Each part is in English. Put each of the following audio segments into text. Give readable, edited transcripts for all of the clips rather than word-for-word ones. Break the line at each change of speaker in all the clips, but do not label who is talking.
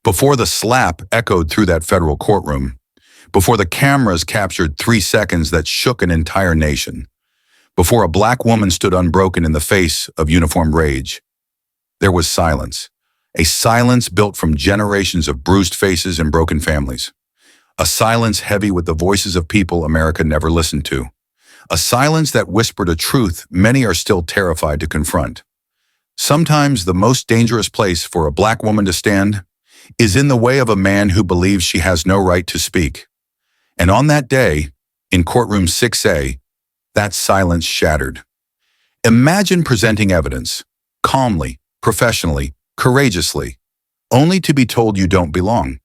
Before the slap echoed through that federal courtroom, before the cameras captured 3 seconds that shook an entire nation, before a black woman stood unbroken in the face of uniformed rage, there was silence. A silence built from generations of bruised faces and broken families. A silence heavy with the voices of people America never listened to. A silence that whispered a truth many are still terrified to confront. Sometimes the most dangerous place for a black woman to stand is in the way of a man who believes she has no right to speak. And on that day, in Courtroom 6A, that silence shattered. Imagine presenting evidence, calmly, professionally, courageously, only to be told you don't belong.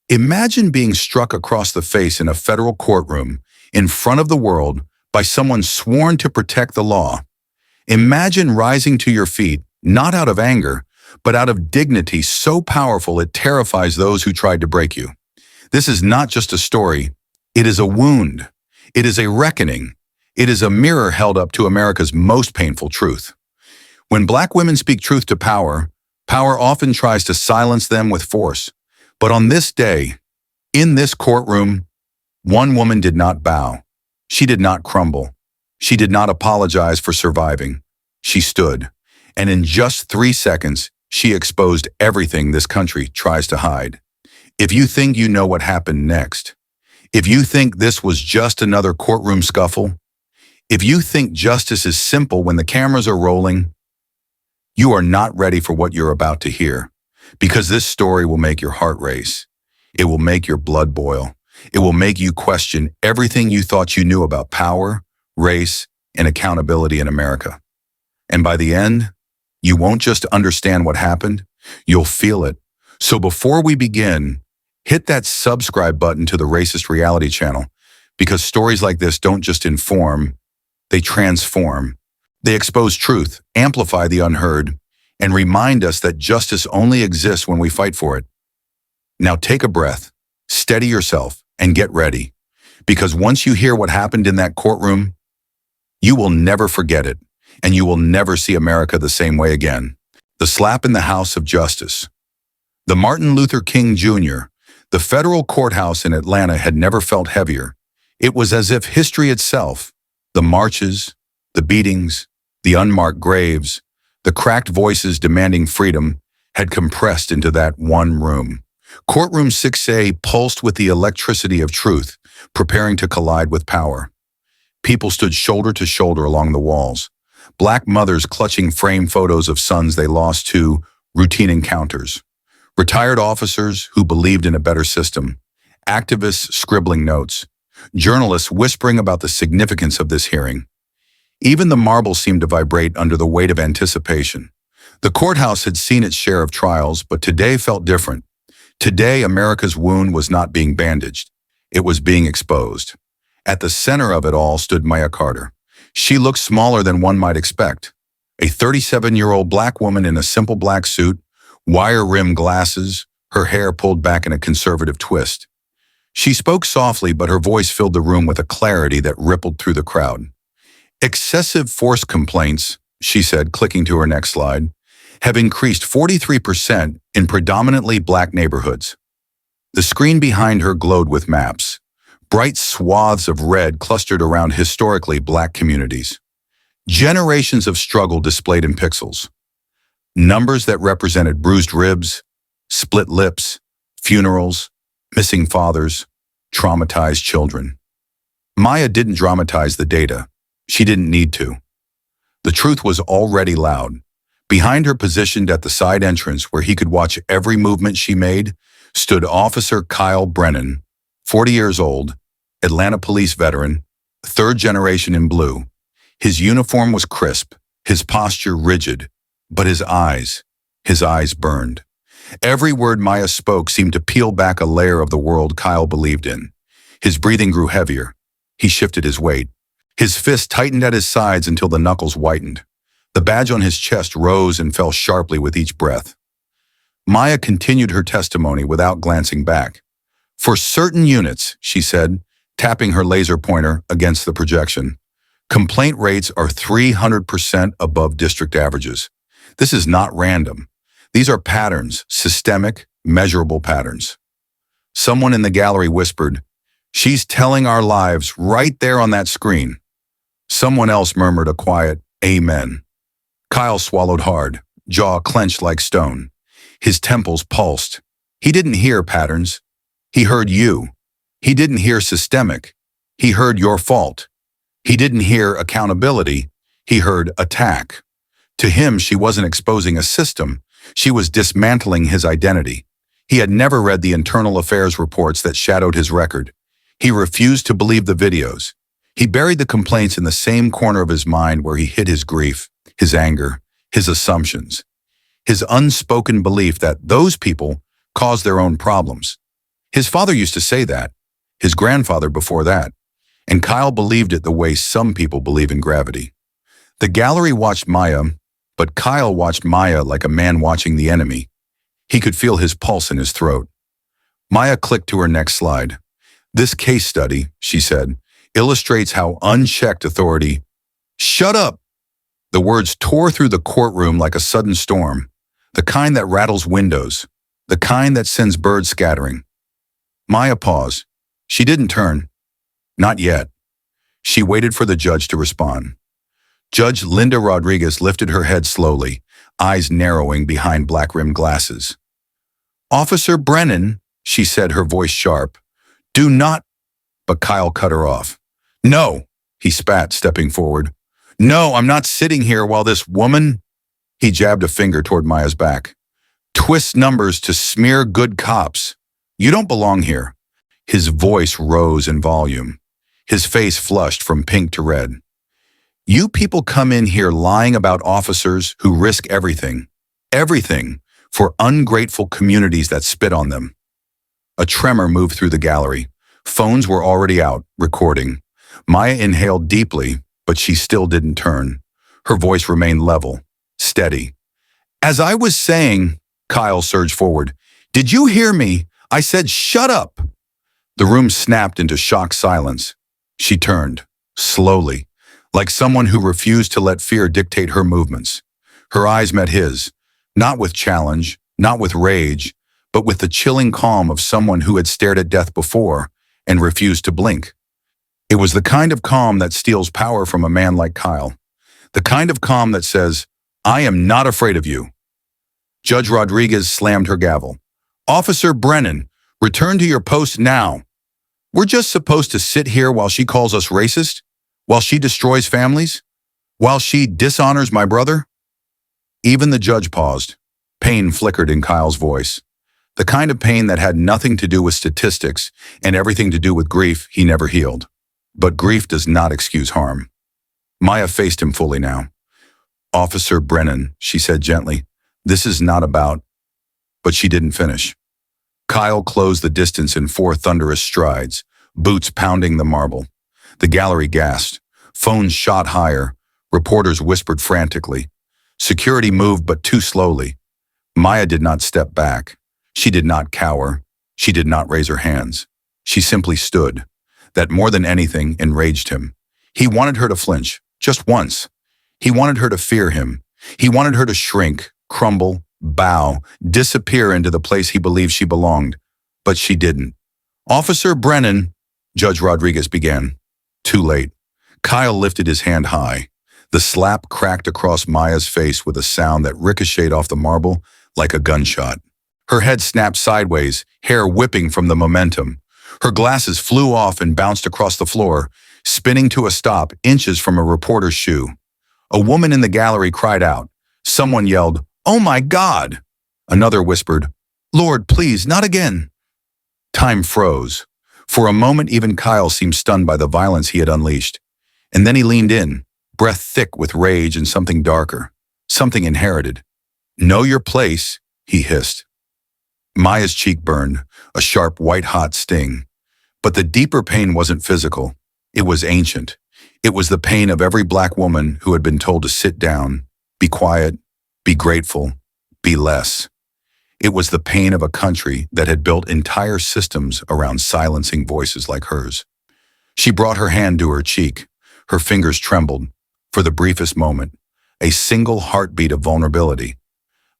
Imagine being struck across the face in a federal courtroom in front of the world by someone sworn to protect the law. Imagine rising to your feet, not out of anger, but out of dignity so powerful it terrifies those who tried to break you. This is not just a story. It is a wound. It is a reckoning. It is a mirror held up to America's most painful truth. When black women speak truth to power, power often tries to silence them with force. But on this day, in this courtroom, one woman did not bow. She did not crumble. She did not apologize for surviving. She stood. And in just 3 seconds, she exposed everything this country tries to hide. If you think you know what happened next, if you think this was just another courtroom scuffle, if you think justice is simple when the cameras are rolling, you are not ready for what you're about to hear, because this story will make your heart race. It will make your blood boil. It will make you question everything you thought you knew about power, race, and accountability in America. And by the end, you won't just understand what happened, you'll feel it. So before we begin, hit that subscribe button to the Racist Reality Channel, because stories like this don't just inform, they transform. They expose truth, amplify the unheard, and remind us that justice only exists when we fight for it. Now take a breath, steady yourself, and get ready. Because once you hear what happened in that courtroom, you will never forget it, and you will never see America the same way again. The slap in the House of Justice. The Martin Luther King Jr., the federal courthouse in Atlanta had never felt heavier. It was as if history itself, the marches, the beatings, the unmarked graves, the cracked voices demanding freedom, had compressed into that one room. Courtroom 6A pulsed with the electricity of truth, preparing to collide with power. People stood shoulder to shoulder along the walls, black mothers clutching framed photos of sons they lost to routine encounters, retired officers who believed in a better system, activists scribbling notes, journalists whispering about the significance of this hearing. Even the marble seemed to vibrate under the weight of anticipation. The courthouse had seen its share of trials, but today felt different. Today, America's wound was not being bandaged. It was being exposed. At the center of it all stood Maya Carter. She looked smaller than one might expect. A 37-year-old black woman in a simple black suit, wire-rimmed glasses, her hair pulled back in a conservative twist. She spoke softly, but her voice filled the room with a clarity that rippled through the crowd. Excessive force complaints, she said, clicking to her next slide, have increased 43% in predominantly black neighborhoods. The screen behind her glowed with maps. Bright swaths of red clustered around historically black communities. Generations of struggle displayed in pixels. Numbers that represented bruised ribs, split lips, funerals, missing fathers, traumatized children. Maya didn't dramatize the data. She didn't need to. The truth was already loud. Behind her, positioned at the side entrance where he could watch every movement she made, stood Officer Kyle Brennan, 40 years old, Atlanta police veteran, third generation in blue. His uniform was crisp, his posture rigid, but his eyes burned. Every word Maya spoke seemed to peel back a layer of the world Kyle believed in. His breathing grew heavier. He shifted his weight. His fist tightened at his sides until the knuckles whitened. The badge on his chest rose and fell sharply with each breath. Maya continued her testimony without glancing back. For certain units, she said, tapping her laser pointer against the projection, complaint rates are 300% above district averages. This is not random. These are patterns, systemic, measurable patterns. Someone in the gallery whispered, "She's telling our lives right there on that screen." Someone else murmured a quiet, "Amen." Kyle swallowed hard, jaw clenched like stone. His temples pulsed. He didn't hear patterns. He heard you. He didn't hear systemic. He heard your fault. He didn't hear accountability. He heard attack. To him, she wasn't exposing a system. She was dismantling his identity. He had never read the internal affairs reports that shadowed his record. He refused to believe the videos. He buried the complaints in the same corner of his mind where he hid his grief, his anger, his assumptions, his unspoken belief that those people caused their own problems. His father used to say that, his grandfather before that, and Kyle believed it the way some people believe in gravity. The gallery watched Maya, but Kyle watched Maya like a man watching the enemy. He could feel his pulse in his throat. Maya clicked to her next slide. "This case study," she said, "illustrates how unchecked authority—" "Shut up!" The words tore through the courtroom like a sudden storm, the kind that rattles windows, the kind that sends birds scattering. Maya paused. She didn't turn. Not yet. She waited for the judge to respond. Judge Linda Rodriguez lifted her head slowly, eyes narrowing behind black-rimmed glasses. "Officer Brennan," she said, her voice sharp, "do not—" But Kyle cut her off. "No," he spat, stepping forward. "No, I'm not sitting here while this woman—" He jabbed a finger toward Maya's back. "Twists numbers to smear good cops. You don't belong here." His voice rose in volume. His face flushed from pink to red. "You people come in here lying about officers who risk everything, for ungrateful communities that spit on them." A tremor moved through the gallery. Phones were already out, recording. Maya inhaled deeply, but she still didn't turn. Her voice remained level, steady. "As I was saying," Kyle surged forward, "did you hear me? I said shut up!" The room snapped into shocked silence. She turned, slowly, like someone who refused to let fear dictate her movements. Her eyes met his, not with challenge, not with rage, but with the chilling calm of someone who had stared at death before and refused to blink. It was the kind of calm that steals power from a man like Kyle. The kind of calm that says, "I am not afraid of you." Judge Rodriguez slammed her gavel. "Officer Brennan, return to your post now. We're just supposed to sit here while she calls us racist? While she destroys families? While she dishonors my brother?" Even the judge paused. Pain flickered in Kyle's voice. The kind of pain that had nothing to do with statistics and everything to do with grief he never healed. But grief does not excuse harm. Maya faced him fully now. "Officer Brennan," she said gently, "this is not about—" But she didn't finish. Kyle closed the distance in 4 thunderous strides, boots pounding the marble. The gallery gasped. Phones shot higher. Reporters whispered frantically. Security moved, but too slowly. Maya did not step back. She did not cower. She did not raise her hands. She simply stood. That more than anything enraged him. He wanted her to flinch, just once. He wanted her to fear him. He wanted her to shrink, crumble, bow, disappear into the place he believed she belonged. But she didn't. "Officer Brennan," Judge Rodriguez began. Too late. Kyle lifted his hand high. The slap cracked across Maya's face with a sound that ricocheted off the marble like a gunshot. Her head snapped sideways, hair whipping from the momentum. Her glasses flew off and bounced across the floor, spinning to a stop inches from a reporter's shoe. A woman in the gallery cried out. Someone yelled, "Oh my God!" Another whispered, "Lord, please, not again." Time froze. For a moment, even Kyle seemed stunned by the violence he had unleashed. And then he leaned in, breath thick with rage and something darker, something inherited. "Know your place," he hissed. Maya's cheek burned, a sharp white-hot sting. But the deeper pain wasn't physical. It was ancient. It was the pain of every black woman who had been told to sit down, be quiet, be grateful, be less. It was the pain of a country that had built entire systems around silencing voices like hers. She brought her hand to her cheek. Her fingers trembled, for the briefest moment, a single heartbeat of vulnerability.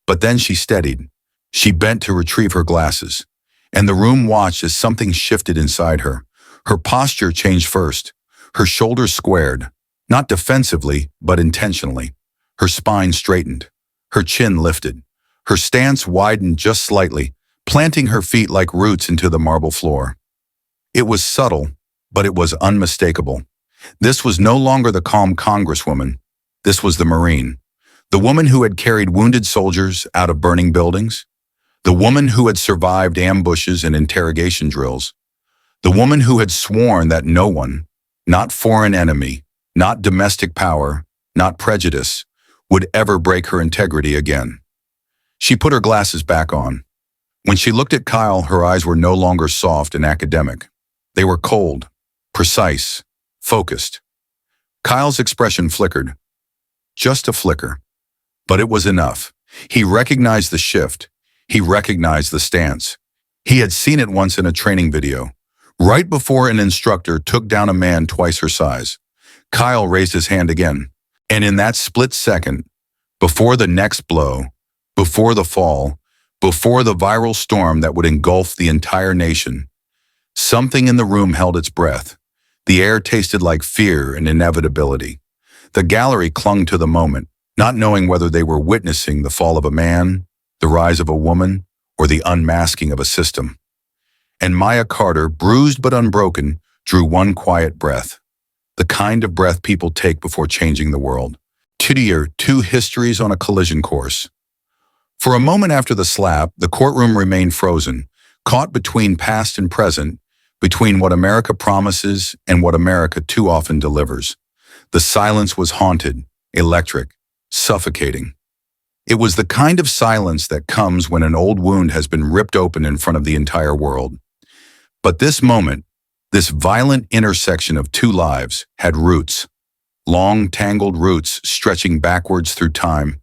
But then she steadied, She bent to retrieve her glasses, and the room watched as something shifted inside her. Her posture changed first. Her shoulders squared, not defensively, but intentionally. Her spine straightened. Her chin lifted. Her stance widened just slightly, planting her feet like roots into the marble floor. It was subtle, but it was unmistakable. This was no longer the calm congresswoman. This was the Marine. The woman who had carried wounded soldiers out of burning buildings. The woman who had survived ambushes and interrogation drills. The woman who had sworn that no one, not foreign enemy, not domestic power, not prejudice, would ever break her integrity again. She put her glasses back on. When she looked at Kyle, her eyes were no longer soft and academic. They were cold, precise, focused. Kyle's expression flickered. Just a flicker. But it was enough. He recognized the shift. He recognized the stance. He had seen it once in a training video, right before an instructor took down a man twice her size. Kyle raised his hand again, and in that split second, before the next blow, before the fall, before the viral storm that would engulf the entire nation, something in the room held its breath. The air tasted like fear and inevitability. The gallery clung to the moment, not knowing whether they were witnessing the fall of a man, the rise of a woman, or the unmasking of a system. And Maya Carter, bruised but unbroken, drew one quiet breath. The kind of breath people take before changing the world. Two histories on a collision course. For a moment after the slap, the courtroom remained frozen, caught between past and present, between what America promises and what America too often delivers. The silence was haunted, electric, suffocating. It was the kind of silence that comes when an old wound has been ripped open in front of the entire world. But this moment, this violent intersection of two lives, had roots. Long, tangled roots stretching backwards through time,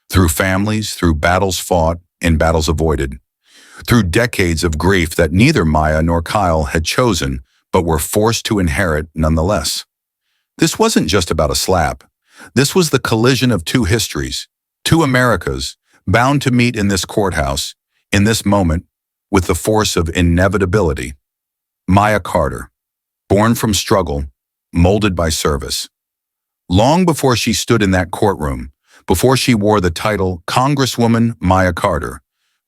through families, through battles fought and battles avoided, through decades of grief that neither Maya nor Kyle had chosen, but were forced to inherit nonetheless. This wasn't just about a slap. This was the collision of two histories, two Americas, bound to meet in this courthouse, in this moment, with the force of inevitability. Maya Carter, born from struggle, molded by service. Long before she stood in that courtroom, before she wore the title Congresswoman Maya Carter,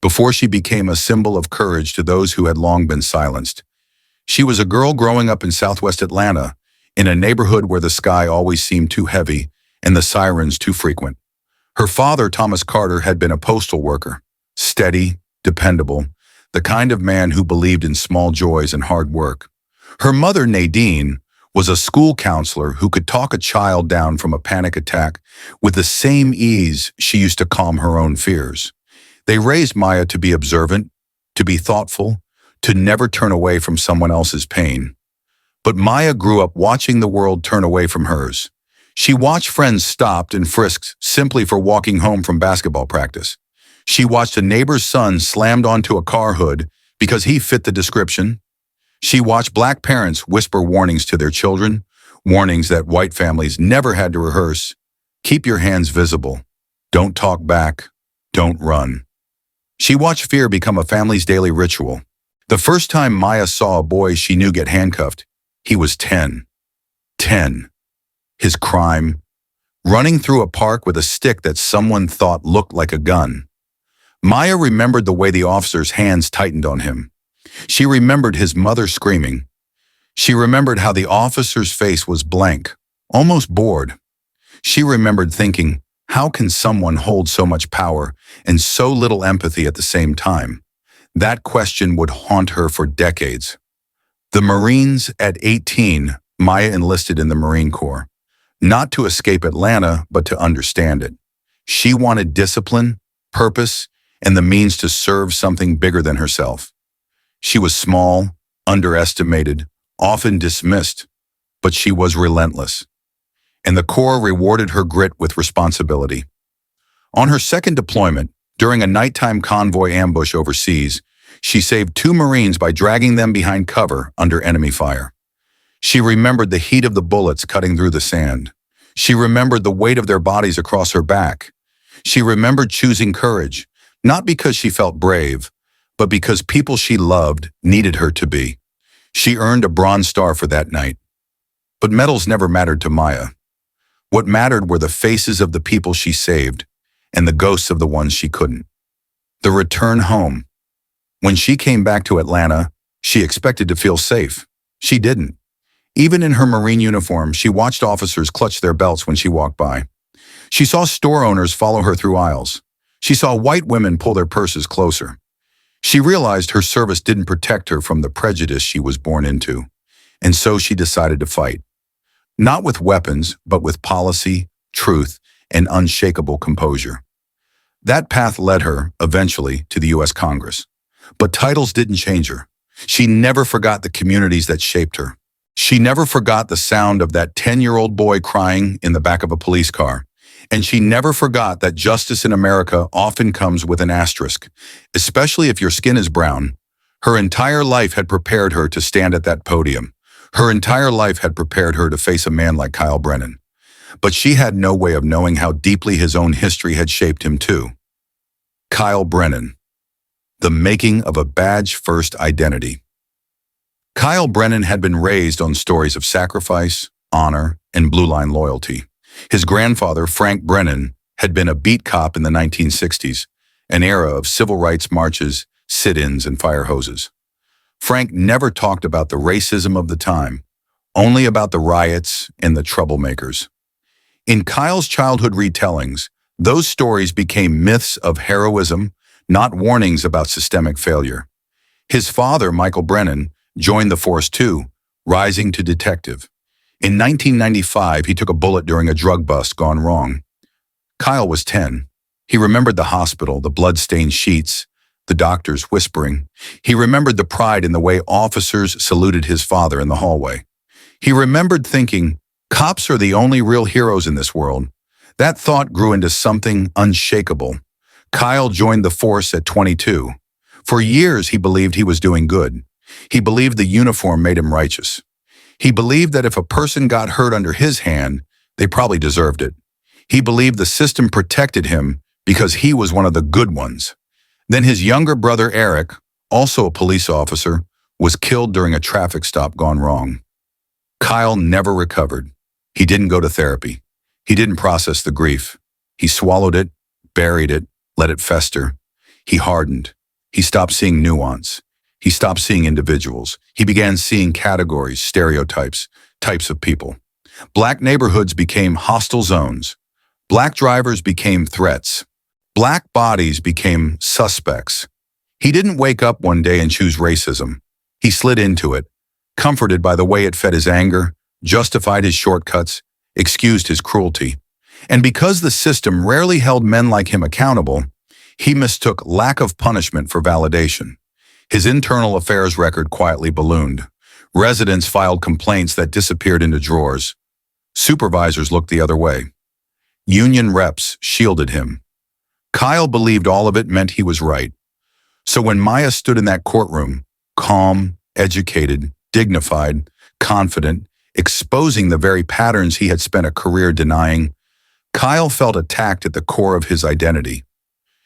before she became a symbol of courage to those who had long been silenced, she was a girl growing up in Southwest Atlanta, in a neighborhood where the sky always seemed too heavy and the sirens too frequent. Her father, Thomas Carter, had been a postal worker, steady, dependable, the kind of man who believed in small joys and hard work. Her mother, Nadine, was a school counselor who could talk a child down from a panic attack with the same ease she used to calm her own fears. They raised Maya to be observant, to be thoughtful, to never turn away from someone else's pain. But Maya grew up watching the world turn away from hers. She watched friends stopped and frisked simply for walking home from basketball practice. She watched a neighbor's son slammed onto a car hood because he fit the description. She watched Black parents whisper warnings to their children, warnings that white families never had to rehearse. Keep your hands visible. Don't talk back. Don't run. She watched fear become a family's daily ritual. The first time Maya saw a boy she knew get handcuffed, he was 10. 10. His crime? Running through a park with a stick that someone thought looked like a gun. Maya remembered the way the officer's hands tightened on him. She remembered his mother screaming. She remembered how the officer's face was blank, almost bored. She remembered thinking, how can someone hold so much power and so little empathy at the same time? That question would haunt her for decades. The Marines at 18, Maya enlisted in the Marine Corps. Not to escape Atlanta, but to understand it. She wanted discipline, purpose, and the means to serve something bigger than herself. She was small, underestimated, often dismissed, but she was relentless. And the Corps rewarded her grit with responsibility. On her second deployment, during a nighttime convoy ambush overseas, she saved 2 Marines by dragging them behind cover under enemy fire. She remembered the heat of the bullets cutting through the sand. She remembered the weight of their bodies across her back. She remembered choosing courage, Not because she felt brave, but because people she loved needed her to be. She earned a Bronze Star for that night. But medals never mattered to Maya. What mattered were the faces of the people she saved and the ghosts of the ones she couldn't. The return home. When she came back to Atlanta, she expected to feel safe. She didn't. Even in her Marine uniform, she watched officers clutch their belts when she walked by. She saw store owners follow her through aisles. She saw white women pull their purses closer. She realized her service didn't protect her from the prejudice she was born into, and so she decided to fight. Not with weapons, but with policy, truth, and unshakable composure. That path led her, eventually, to the U.S. Congress. But titles didn't change her. She never forgot the communities that shaped her. She never forgot the sound of that 10-year-old boy crying in the back of a police car. And she never forgot that justice in America often comes with an asterisk, especially if your skin is brown. Her entire life had prepared her to stand at that podium. Her entire life had prepared her to face a man like Kyle Brennan. But she had no way of knowing how deeply his own history had shaped him too. Kyle Brennan. The making of a badge-first identity. Kyle Brennan had been raised on stories of sacrifice, honor, and blue line loyalty. His grandfather, Frank Brennan, had been a beat cop in the 1960s, an era of civil rights marches, sit-ins, and fire hoses. Frank never talked about the racism of the time, only about the riots and the troublemakers. In Kyle's childhood retellings, those stories became myths of heroism, not warnings about systemic failure. His father, Michael Brennan, joined the force too, rising to detective. In 1995, he took a bullet during a drug bust gone wrong. Kyle was 10. He remembered the hospital, the blood-stained sheets, the doctors whispering. He remembered the pride in the way officers saluted his father in the hallway. He remembered thinking, cops are the only real heroes in this world. That thought grew into something unshakable. Kyle joined the force at 22. For years, he believed he was doing good. He believed the uniform made him righteous. He believed that if a person got hurt under his hand, they probably deserved it. He believed the system protected him because he was one of the good ones. Then his younger brother Eric, also a police officer, was killed during a traffic stop gone wrong. Kyle never recovered. He didn't go to therapy. He didn't process the grief. He swallowed it, buried it, let it fester. He hardened. He stopped seeing nuance. He stopped seeing individuals. He began seeing categories, stereotypes, types of people. Black neighborhoods became hostile zones. Black drivers became threats. Black bodies became suspects. He didn't wake up one day and choose racism. He slid into it, comforted by the way it fed his anger, justified his shortcuts, excused his cruelty. And because the system rarely held men like him accountable, he mistook lack of punishment for validation. His internal affairs record quietly ballooned. Residents filed complaints that disappeared into drawers. Supervisors looked the other way. Union reps shielded him. Kyle believed all of it meant he was right. So when Maya stood in that courtroom, calm, educated, dignified, confident, exposing the very patterns he had spent a career denying, Kyle felt attacked at the core of his identity.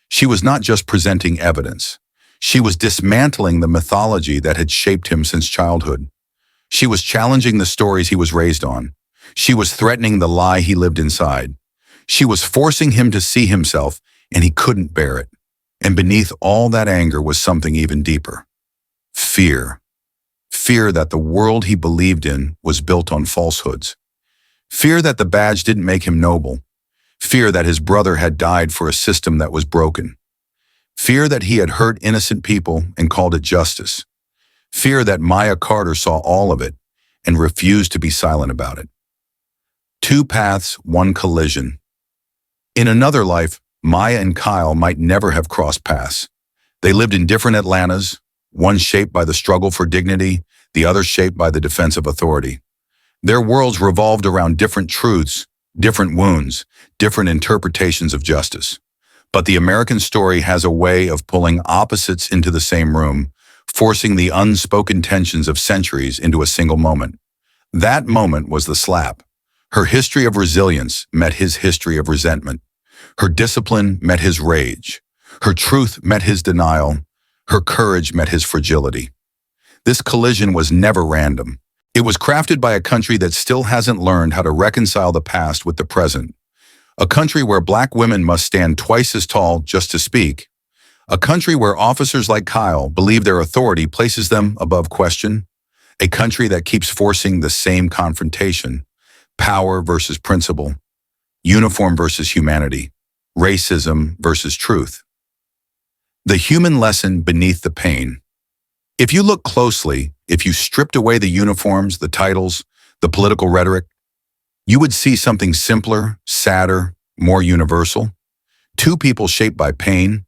She was not just presenting evidence. She was dismantling the mythology that had shaped him since childhood. She was challenging the stories he was raised on. She was threatening the lie he lived inside. She was forcing him to see himself, and he couldn't bear it. And beneath all that anger was something even deeper. Fear. Fear that the world he believed in was built on falsehoods. Fear that the badge didn't make him noble. Fear that his brother had died for a system that was broken. Fear that he had hurt innocent people and called it justice. Fear that Maya Carter saw all of it and refused to be silent about it. Two paths, one collision. In another life, Maya and Kyle might never have crossed paths. They lived in different Atlantas, one shaped by the struggle for dignity, the other shaped by the defense of authority. Their worlds revolved around different truths, different wounds, different interpretations of justice. But the American story has a way of pulling opposites into the same room, forcing the unspoken tensions of centuries into a single moment. That moment was the slap. Her history of resilience met his history of resentment. Her discipline met his rage. Her truth met his denial. Her courage met his fragility. This collision was never random. It was crafted by a country that still hasn't learned how to reconcile the past with the present. A country where black women must stand twice as tall just to speak. A country where officers like Kyle believe their authority places them above question. A country that keeps forcing the same confrontation. Power versus principle. Uniform versus humanity. Racism versus truth. The human lesson beneath the pain. If you look closely, if you stripped away the uniforms, the titles, the political rhetoric, you would see something simpler, sadder, more universal. Two people shaped by pain,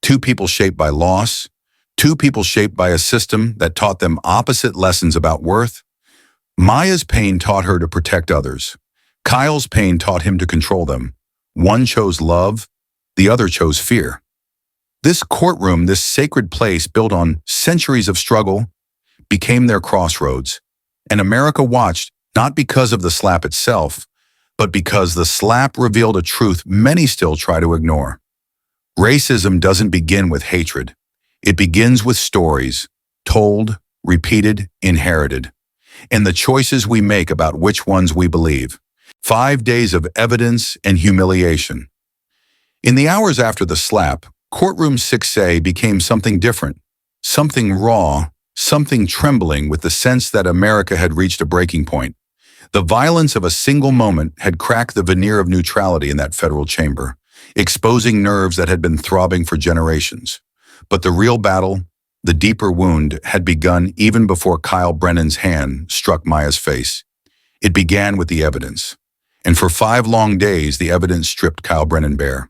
two people shaped by loss, two people shaped by a system that taught them opposite lessons about worth. Maya's pain taught her to protect others. Kyle's pain taught him to control them. One chose love, the other chose fear. This courtroom, this sacred place built on centuries of struggle, became their crossroads. And America watched, not because of the slap itself, but because the slap revealed a truth many still try to ignore. Racism doesn't begin with hatred. It begins with stories, told, repeated, inherited, and the choices we make about which ones we believe. 5 days of evidence and humiliation. In the hours after the slap, Courtroom 6A became something different, something raw, something trembling with the sense that America had reached a breaking point. The violence of a single moment had cracked the veneer of neutrality in that federal chamber, exposing nerves that had been throbbing for generations. But the real battle, the deeper wound, had begun even before Kyle Brennan's hand struck Maya's face. It began with the evidence. And for 5 long days, the evidence stripped Kyle Brennan bare.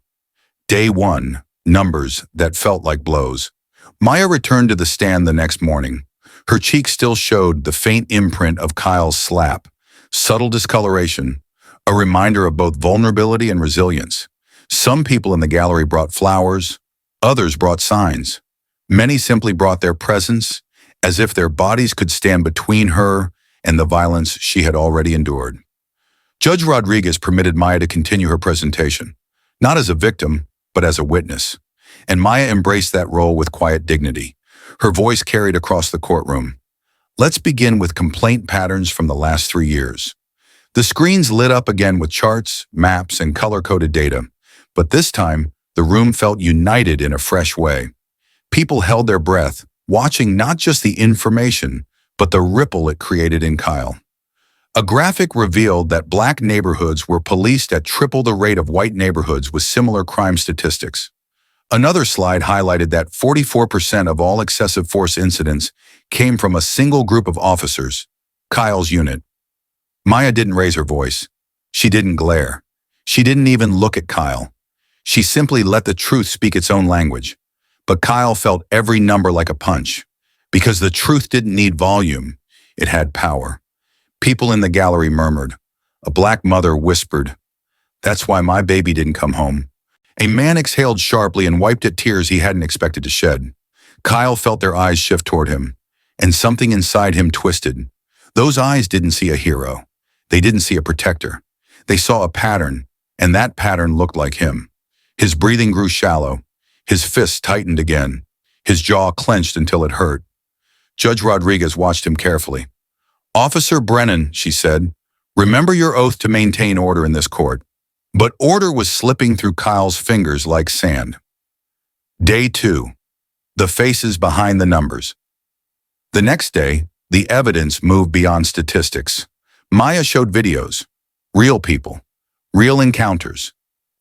Day 1, numbers that felt like blows. Maya returned to the stand the next morning. Her cheek still showed the faint imprint of Kyle's slap, subtle discoloration, a reminder of both vulnerability and resilience. Some people in the gallery brought flowers, others brought signs. Many simply brought their presence, as if their bodies could stand between her and the violence she had already endured. Judge Rodriguez permitted Maya to continue her presentation, not as a victim, but as a witness. And Maya embraced that role with quiet dignity. Her voice carried across the courtroom. Let's begin with complaint patterns from the last 3 years. The screens lit up again with charts, maps, and color-coded data. But this time, the room felt united in a fresh way. People held their breath, watching not just the information, but the ripple it created in Kyle. A graphic revealed that black neighborhoods were policed at triple the rate of white neighborhoods with similar crime statistics. Another slide highlighted that 44% of all excessive force incidents came from a single group of officers, Kyle's unit. Maya didn't raise her voice. She didn't glare. She didn't even look at Kyle. She simply let the truth speak its own language. But Kyle felt every number like a punch, because the truth didn't need volume, it had power. People in the gallery murmured. A black mother whispered, "That's why my baby didn't come home." A man exhaled sharply and wiped at tears he hadn't expected to shed. Kyle felt their eyes shift toward him, and something inside him twisted. Those eyes didn't see a hero. They didn't see a protector. They saw a pattern, and that pattern looked like him. His breathing grew shallow. His fists tightened again. His jaw clenched until it hurt. Judge Rodriguez watched him carefully. "Officer Brennan," she said, "remember your oath to maintain order in this court." But order was slipping through Kyle's fingers like sand. Day 2. The faces behind the numbers. The next day, the evidence moved beyond statistics. Maya showed videos. Real people. Real encounters.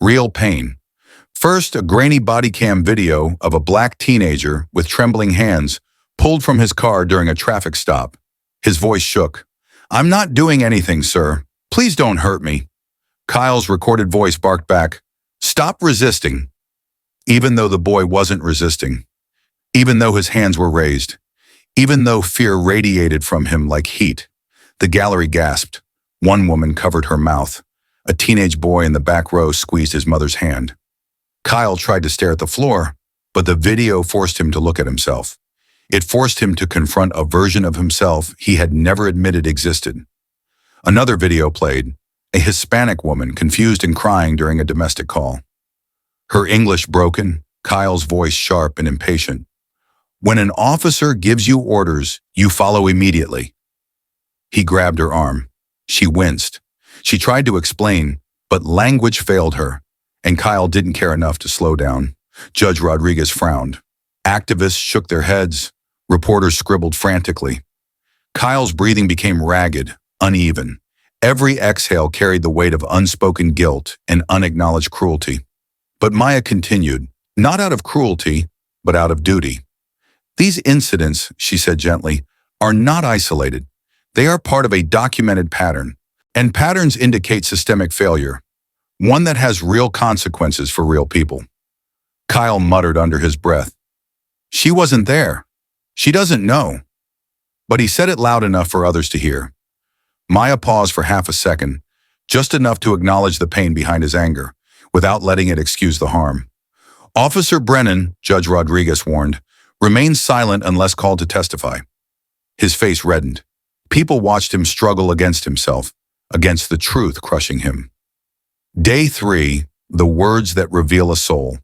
Real pain. First, a grainy body cam video of a black teenager with trembling hands pulled from his car during a traffic stop. His voice shook. "I'm not doing anything, sir. Please don't hurt me." Kyle's recorded voice barked back, "Stop resisting." Even though the boy wasn't resisting. Even though his hands were raised. Even though fear radiated from him like heat. The gallery gasped. One woman covered her mouth. A teenage boy in the back row squeezed his mother's hand. Kyle tried to stare at the floor, but the video forced him to look at himself. It forced him to confront a version of himself he had never admitted existed. Another video played, a Hispanic woman confused and crying during a domestic call. Her English broken, Kyle's voice sharp and impatient. When an officer gives you orders, you follow immediately. He grabbed her arm. She winced. She tried to explain, but language failed her, and Kyle didn't care enough to slow down. Judge Rodriguez frowned. Activists shook their heads. Reporters scribbled frantically. Kyle's breathing became ragged, uneven. Every exhale carried the weight of unspoken guilt and unacknowledged cruelty. But Maya continued, not out of cruelty, but out of duty. These incidents, she said gently, are not isolated. They are part of a documented pattern, and patterns indicate systemic failure, one that has real consequences for real people. Kyle muttered under his breath. She wasn't there. She doesn't know. But he said it loud enough for others to hear. Maya paused for half a second, just enough to acknowledge the pain behind his anger, without letting it excuse the harm. Officer Brennan, Judge Rodriguez warned, remained silent unless called to testify. His face reddened. People watched him struggle against himself, against the truth crushing him. Day 3, the words that reveal a soul.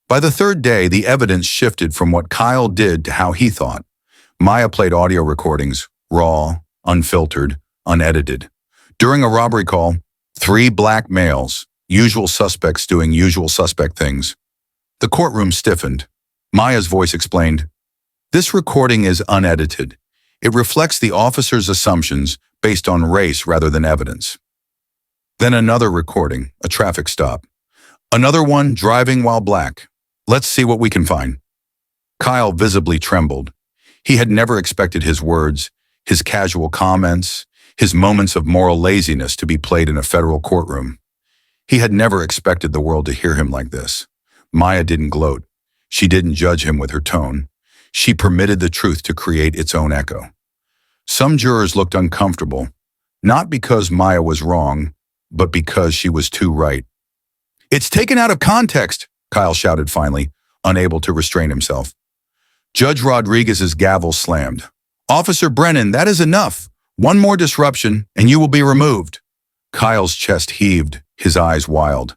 By the third day, the evidence shifted from what Kyle did to how he thought. Maya played audio recordings, raw, unfiltered, unedited. During a robbery call, 3 black males, usual suspects doing usual suspect things. The courtroom stiffened. Maya's voice explained, "This recording is unedited. It reflects the officer's assumptions based on race rather than evidence." Then another recording, a traffic stop. Another one driving while black. "Let's see what we can find." Kyle visibly trembled. He had never expected his words, his casual comments, his moments of moral laziness to be played in a federal courtroom. He had never expected the world to hear him like this. Maya didn't gloat. She didn't judge him with her tone. She permitted the truth to create its own echo. Some jurors looked uncomfortable, not because Maya was wrong, but because she was too right. "It's taken out of context," Kyle shouted finally, unable to restrain himself. Judge Rodriguez's gavel slammed. "Officer Brennan, that is enough. One more disruption, and you will be removed." Kyle's chest heaved, his eyes wild.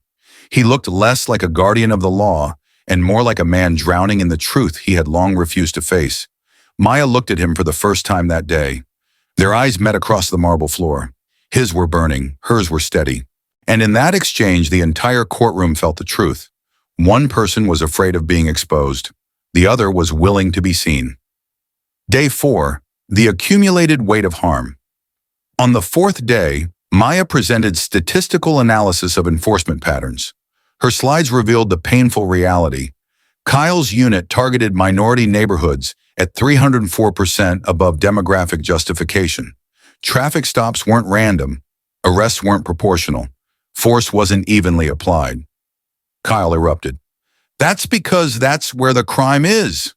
He looked less like a guardian of the law and more like a man drowning in the truth he had long refused to face. Maya looked at him for the first time that day. Their eyes met across the marble floor. His were burning, hers were steady. And in that exchange, the entire courtroom felt the truth. One person was afraid of being exposed. The other was willing to be seen. Day 4, the accumulated weight of harm. On the 4th day, Maya presented statistical analysis of enforcement patterns. Her slides revealed the painful reality. Kyle's unit targeted minority neighborhoods at 304% above demographic justification. Traffic stops weren't random. Arrests weren't proportional. Force wasn't evenly applied. Kyle erupted. "That's because that's where the crime is."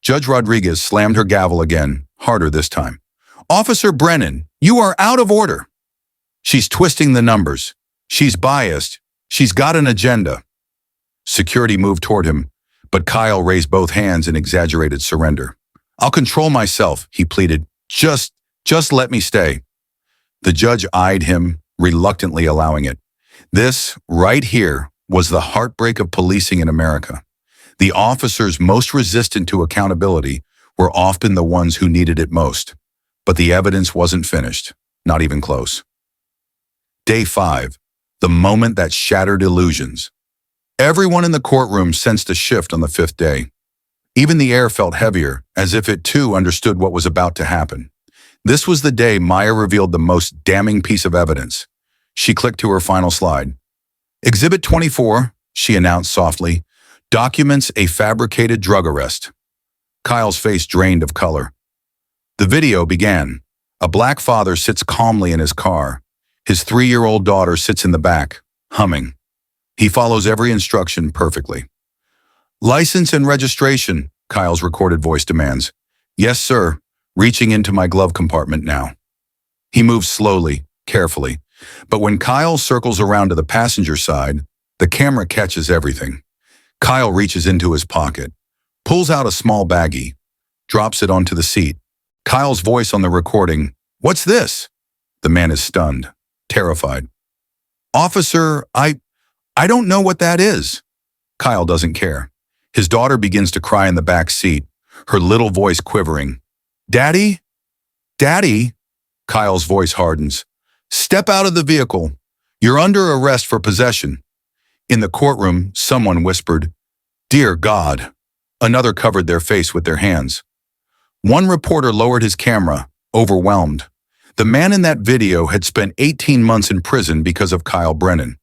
Judge Rodriguez slammed her gavel again, harder this time. "Officer Brennan, you are out of order." "She's twisting the numbers. She's biased. She's got an agenda." Security moved toward him, but Kyle raised both hands in exaggerated surrender. "I'll control myself," he pleaded. Just let me stay." The judge eyed him, reluctantly allowing it. This, right here, was the heartbreak of policing in America. The officers most resistant to accountability were often the ones who needed it most. But the evidence wasn't finished, not even close. Day 5, the moment that shattered illusions. Everyone in the courtroom sensed a shift on the 5th day. Even the air felt heavier, as if it too understood what was about to happen. This was the day Maya revealed the most damning piece of evidence. She clicked to her final slide. "Exhibit 24, she announced softly, documents a fabricated drug arrest." Kyle's face drained of color. The video began. A black father sits calmly in his car. His 3-year-old daughter sits in the back, humming. He follows every instruction perfectly. "License and registration," Kyle's recorded voice demands. "Yes, sir," reaching into my glove compartment now. He moves slowly, carefully, but when Kyle circles around to the passenger side, the camera catches everything. Kyle reaches into his pocket, pulls out a small baggie, drops it onto the seat. Kyle's voice on the recording, "What's this?" The man is stunned, terrified. "Officer, I don't know what that is." Kyle doesn't care. His daughter begins to cry in the back seat, her little voice quivering. Daddy? Daddy? Kyle's voice hardens. Step out of the vehicle. You're under arrest for possession. In the courtroom, someone whispered, Dear God. Another covered their face with their hands. One reporter lowered his camera, overwhelmed. The man in that video had spent 18 months in prison because of Kyle Brennan.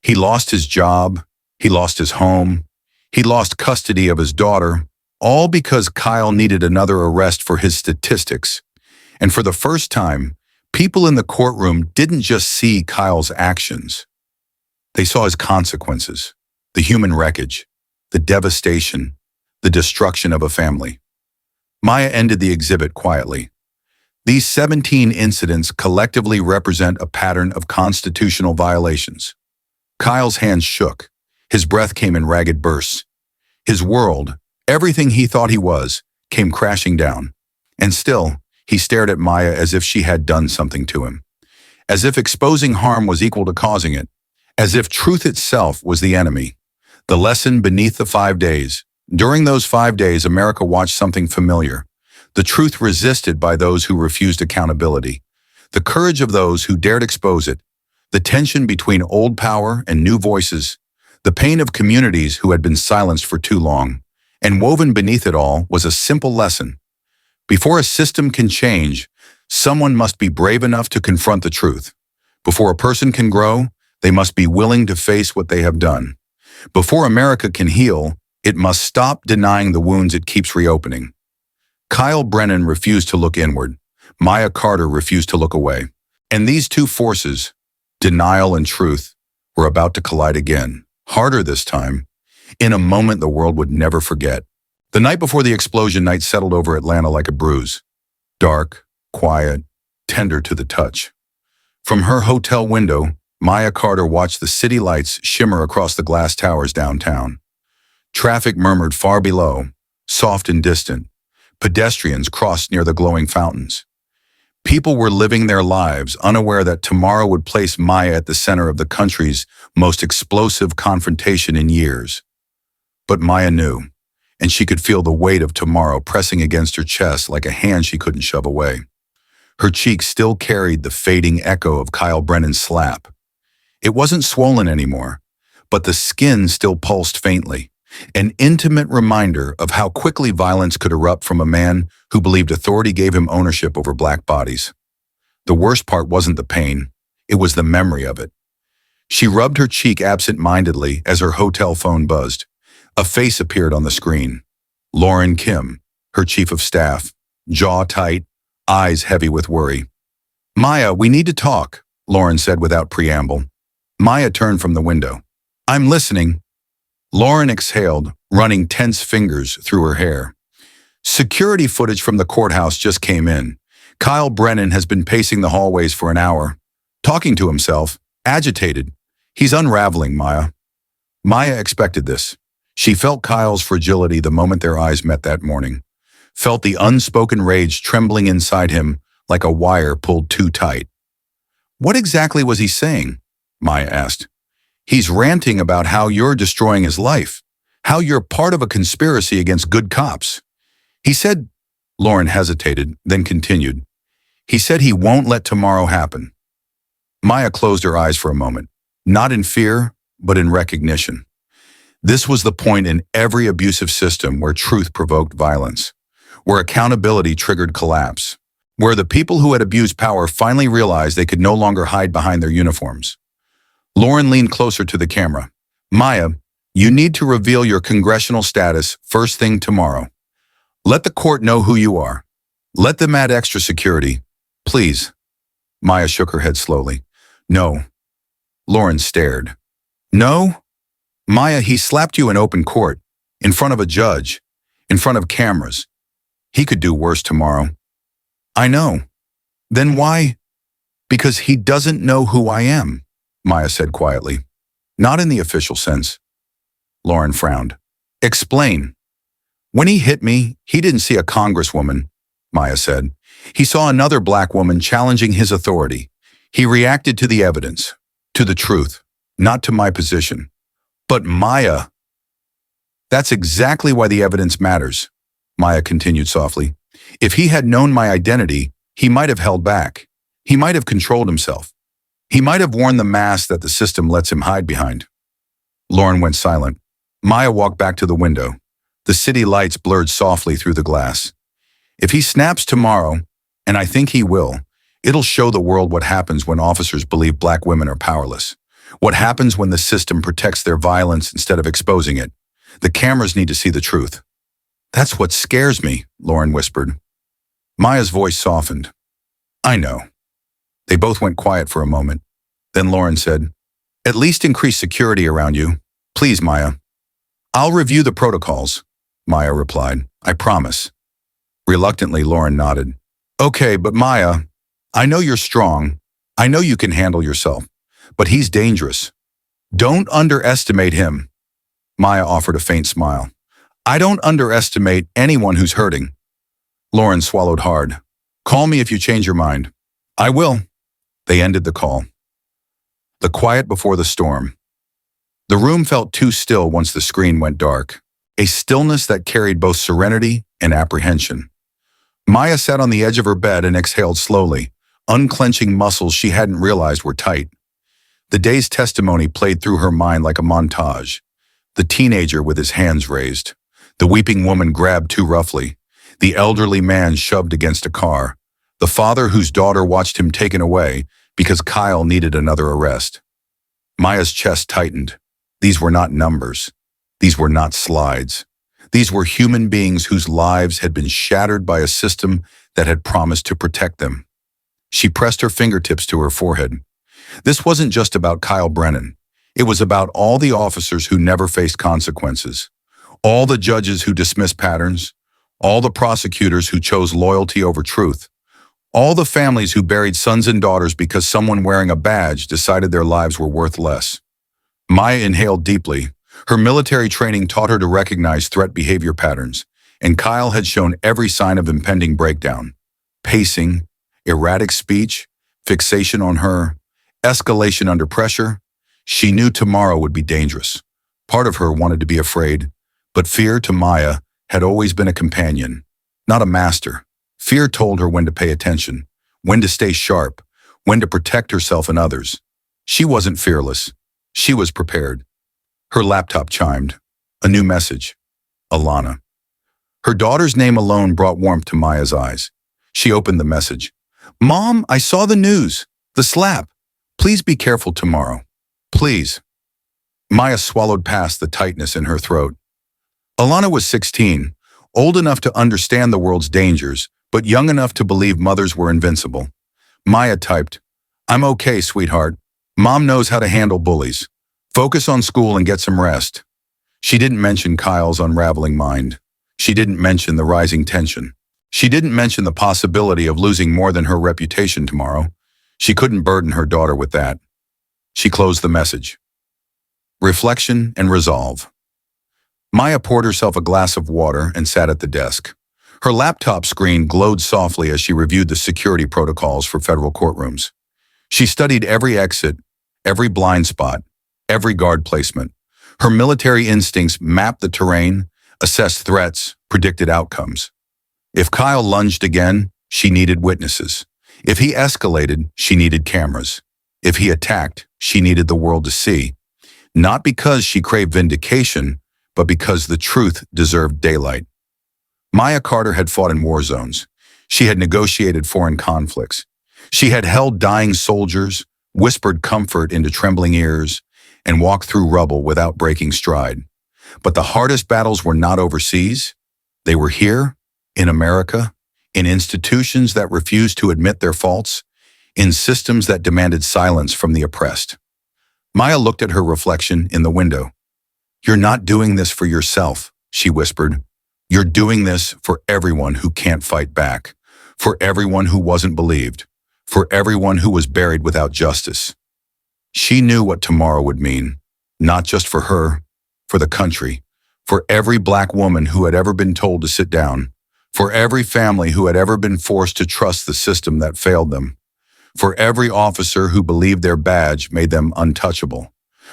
He lost his job, he lost his home, he lost custody of his daughter, all because Kyle needed another arrest for his statistics. And for the first time, people in the courtroom didn't just see Kyle's actions. They saw his consequences, the human wreckage, the devastation, the destruction of a family. Maya ended the exhibit quietly. These 17 incidents collectively represent a pattern of constitutional violations. Kyle's hands shook. His breath came in ragged bursts. His world, everything he thought he was, came crashing down. And still, he stared at Maya as if she had done something to him. As if exposing harm was equal to causing it. As if truth itself was the enemy. The lesson beneath the 5 days. During those 5 days, America watched something familiar. The truth resisted by those who refused accountability. The courage of those who dared expose it. The tension between old power and new voices. The pain of communities who had been silenced for too long. And woven beneath it all was a simple lesson. Before a system can change, someone must be brave enough to confront the truth. Before a person can grow, they must be willing to face what they have done. Before America can heal, it must stop denying the wounds it keeps reopening. Kyle Brennan refused to look inward. Maya Carter refused to look away. And these two forces, denial and truth, were about to collide again, harder this time, in a moment the world would never forget. The night before the explosion, night settled over Atlanta like a bruise. Dark, quiet, tender to the touch. From her hotel window, Maya Carter watched the city lights shimmer across the glass towers downtown. Traffic murmured far below, soft and distant. Pedestrians crossed near the glowing fountains. People were living their lives, unaware that tomorrow would place Maya at the center of the country's most explosive confrontation in years. But Maya knew, and she could feel the weight of tomorrow pressing against her chest like a hand she couldn't shove away. Her cheek still carried the fading echo of Kyle Brennan's slap. It wasn't swollen anymore, but the skin still pulsed faintly, an intimate reminder of how quickly violence could erupt from a man who believed authority gave him ownership over black bodies. The worst part wasn't the pain, it was the memory of it. She rubbed her cheek absent-mindedly as her hotel phone buzzed. A face appeared on the screen. Lauren Kim, her chief of staff, jaw tight, eyes heavy with worry. "Maya, we need to talk," Lauren said without preamble. Maya turned from the window. "I'm listening." Lauren exhaled, running tense fingers through her hair. "Security footage from the courthouse just came in. Kyle Brennan has been pacing the hallways for an hour, talking to himself, agitated. He's unraveling, Maya." Maya expected this. She felt Kyle's fragility the moment their eyes met that morning, felt the unspoken rage trembling inside him like a wire pulled too tight. "What exactly was he saying?" Maya asked. "He's ranting about how you're destroying his life, how you're part of a conspiracy against good cops. He said," Lauren hesitated, then continued, "he said he won't let tomorrow happen." Maya closed her eyes for a moment, not in fear, but in recognition. This was the point in every abusive system where truth provoked violence, where accountability triggered collapse, where the people who had abused power finally realized they could no longer hide behind their uniforms. Lauren leaned closer to the camera. "Maya, you need to reveal your congressional status first thing tomorrow. Let the court know who you are. Let them add extra security. Please." Maya shook her head slowly. "No." Lauren stared. "No?" "Maya, he slapped you in open court, in front of a judge, in front of cameras. He could do worse tomorrow." "I know." "Then why?" "Because he doesn't know who I am," Maya said quietly. "Not in the official sense." Lauren frowned. "Explain." "When he hit me, he didn't see a congresswoman," Maya said. "He saw another black woman challenging his authority. He reacted to the evidence, to the truth, not to my position." "But Maya," That's exactly why the evidence matters, Maya continued softly. If he had known my identity, he might have held back. He might have controlled himself. He might have worn the mask that the system lets him hide behind. Lauren went silent. Maya walked back to the window. The city lights blurred softly through the glass. If he snaps tomorrow, and I think he will, it'll show the world what happens when officers believe black women are powerless. What happens when the system protects their violence instead of exposing it. The cameras need to see the truth. That's what scares me, Lauren whispered. Maya's voice softened. I know. They both went quiet for a moment. Then Lauren said, at least increase security around you. Please, Maya. I'll review the protocols, Maya replied. I promise. Reluctantly, Lauren nodded. Okay, but Maya, I know you're strong. I know you can handle yourself. But he's dangerous. Don't underestimate him. Maya offered a faint smile. I don't underestimate anyone who's hurting. Lauren swallowed hard. Call me if you change your mind. I will. They ended the call. The quiet before the storm. The room felt too still once the screen went dark, a stillness that carried both serenity and apprehension. Maya sat on the edge of her bed and exhaled slowly, unclenching muscles she hadn't realized were tight. The day's testimony played through her mind like a montage. The teenager with his hands raised. The weeping woman grabbed too roughly. The elderly man shoved against a car. The father whose daughter watched him taken away because Kyle needed another arrest. Maya's chest tightened. These were not numbers. These were not slides. These were human beings whose lives had been shattered by a system that had promised to protect them. She pressed her fingertips to her forehead. This wasn't just about Kyle Brennan. It was about all the officers who never faced consequences, all the judges who dismissed patterns, all the prosecutors who chose loyalty over truth, all the families who buried sons and daughters because someone wearing a badge decided their lives were worth less. Maya inhaled deeply. Her military training taught her to recognize threat behavior patterns, and Kyle had shown every sign of impending breakdown. Pacing, erratic speech, fixation on her, escalation under pressure. She knew tomorrow would be dangerous. Part of her wanted to be afraid, but fear to Maya had always been a companion, not a master. Fear told her when to pay attention, when to stay sharp, when to protect herself and others. She wasn't fearless. She was prepared. Her laptop chimed. A new message. Alana. Her daughter's name alone brought warmth to Maya's eyes. She opened the message. Mom, I saw the news. The slap. Please be careful tomorrow. Please. Maya swallowed past the tightness in her throat. Alana was 16, old enough to understand the world's dangers, but young enough to believe mothers were invincible. Maya typed, I'm okay, sweetheart. Mom knows how to handle bullies. Focus on school and get some rest. She didn't mention Kyle's unraveling mind. She didn't mention the rising tension. She didn't mention the possibility of losing more than her reputation tomorrow. She couldn't burden her daughter with that. She closed the message. Reflection and resolve. Maya poured herself a glass of water and sat at the desk. Her laptop screen glowed softly as she reviewed the security protocols for federal courtrooms. She studied every exit, every blind spot, every guard placement. Her military instincts mapped the terrain, assessed threats, predicted outcomes. If Kyle lunged again, she needed witnesses. If he escalated, she needed cameras. If he attacked, she needed the world to see. Not because she craved vindication, but because the truth deserved daylight. Maya Carter had fought in war zones. She had negotiated foreign conflicts. She had held dying soldiers, whispered comfort into trembling ears, and walked through rubble without breaking stride. But the hardest battles were not overseas. They were here, in America, in institutions that refused to admit their faults, in systems that demanded silence from the oppressed. Maya looked at her reflection in the window. You're not doing this for yourself, she whispered. You're doing this for everyone who can't fight back, for everyone who wasn't believed, for everyone who was buried without justice. She knew what tomorrow would mean, not just for her, for the country, for every black woman who had ever been told to sit down, for every family who had ever been forced to trust the system that failed them, for every officer who believed their badge made them untouchable,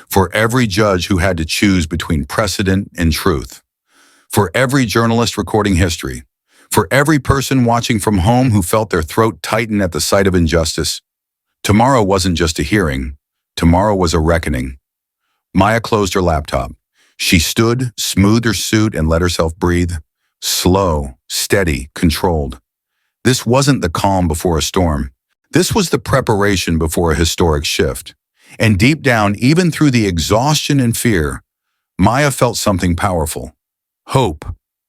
for every judge who had to choose between precedent and truth. For every journalist recording history, for every person watching from home who felt their throat tighten at the sight of injustice, tomorrow wasn't just a hearing. Tomorrow was a reckoning. Maya closed her laptop. She stood, smoothed her suit, and let herself breathe. Slow, steady, controlled. This wasn't the calm before a storm. This was the preparation before a historic shift. And deep down, even through the exhaustion and fear, Maya felt something powerful. Hope.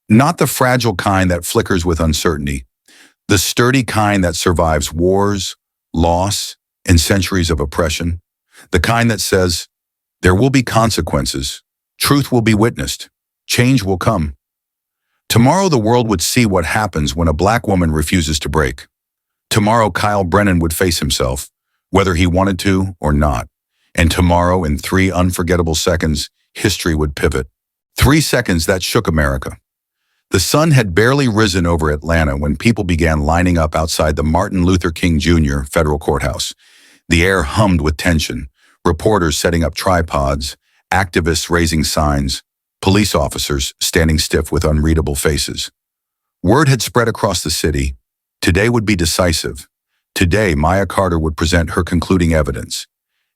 Not the fragile kind that flickers with uncertainty. The sturdy kind that survives wars, loss, and centuries of oppression. The kind that says, there will be consequences. Truth will be witnessed. Change will come. Tomorrow the world would see what happens when a black woman refuses to break. Tomorrow Kyle Brennan would face himself, whether he wanted to or not. And tomorrow, in 3 unforgettable seconds, history would pivot. 3 seconds that shook America. The sun had barely risen over Atlanta when people began lining up outside the Martin Luther King Jr. federal courthouse. The air hummed with tension, reporters setting up tripods, activists raising signs, police officers standing stiff with unreadable faces. Word had spread across the city. Today would be decisive. Today, Maya Carter would present her concluding evidence.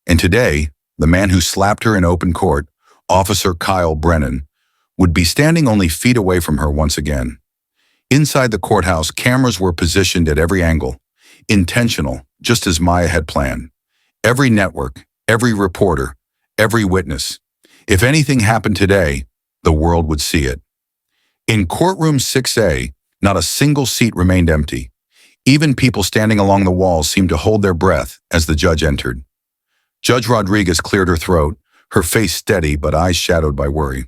And today, the man who slapped her in open court, Officer Kyle Brennan, would be standing only feet away from her once again. Inside the courthouse, cameras were positioned at every angle, intentional, just as Maya had planned. Every network, every reporter, every witness. If anything happened today, the world would see it. In courtroom 6A, not a single seat remained empty. Even people standing along the walls seemed to hold their breath as the judge entered. Judge Rodriguez cleared her throat, her face steady but eyes shadowed by worry.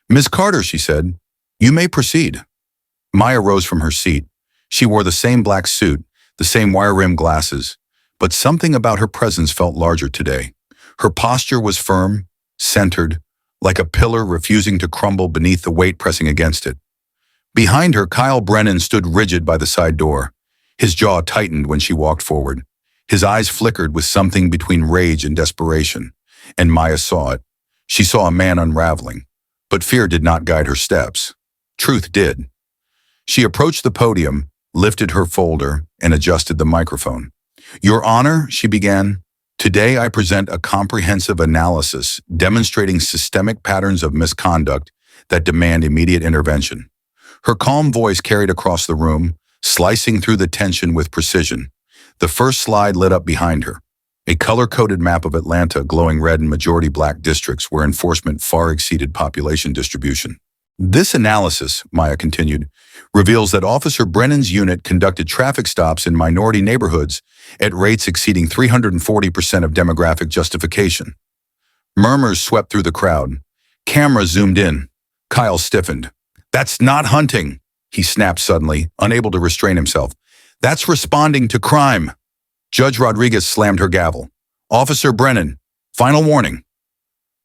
"Ms. Carter," she said, "you may proceed." Maya rose from her seat. She wore the same black suit, the same wire-rimmed glasses, but something about her presence felt larger today. Her posture was firm, centered, like a pillar refusing to crumble beneath the weight pressing against it. Behind her, Kyle Brennan stood rigid by the side door. His jaw tightened when she walked forward. His eyes flickered with something between rage and desperation, and Maya saw it. She saw a man unraveling, but fear did not guide her steps. Truth did. She approached the podium, lifted her folder, and adjusted the microphone. "Your Honor," she began, "today I present a comprehensive analysis demonstrating systemic patterns of misconduct that demand immediate intervention." Her calm voice carried across the room, slicing through the tension with precision. The first slide lit up behind her, a color-coded map of Atlanta glowing red in majority black districts where enforcement far exceeded population distribution. "This analysis," Maya continued, "reveals that Officer Brennan's unit conducted traffic stops in minority neighborhoods at rates exceeding 340% of demographic justification." Murmurs swept through the crowd. Cameras zoomed in. Kyle stiffened. "That's not hunting," he snapped suddenly, unable to restrain himself. "That's responding to crime." Judge Rodriguez slammed her gavel. "Officer Brennan, final warning."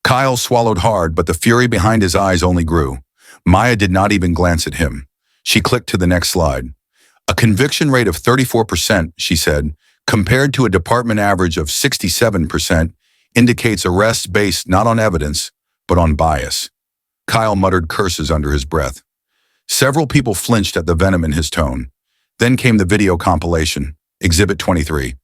Kyle swallowed hard, but the fury behind his eyes only grew. Maya did not even glance at him. She clicked to the next slide. "A conviction rate of 34%, she said, compared to a department average of 67%, indicates arrests based not on evidence, but on bias." Kyle muttered curses under his breath. Several people flinched at the venom in his tone. Then came the video compilation, Exhibit 23.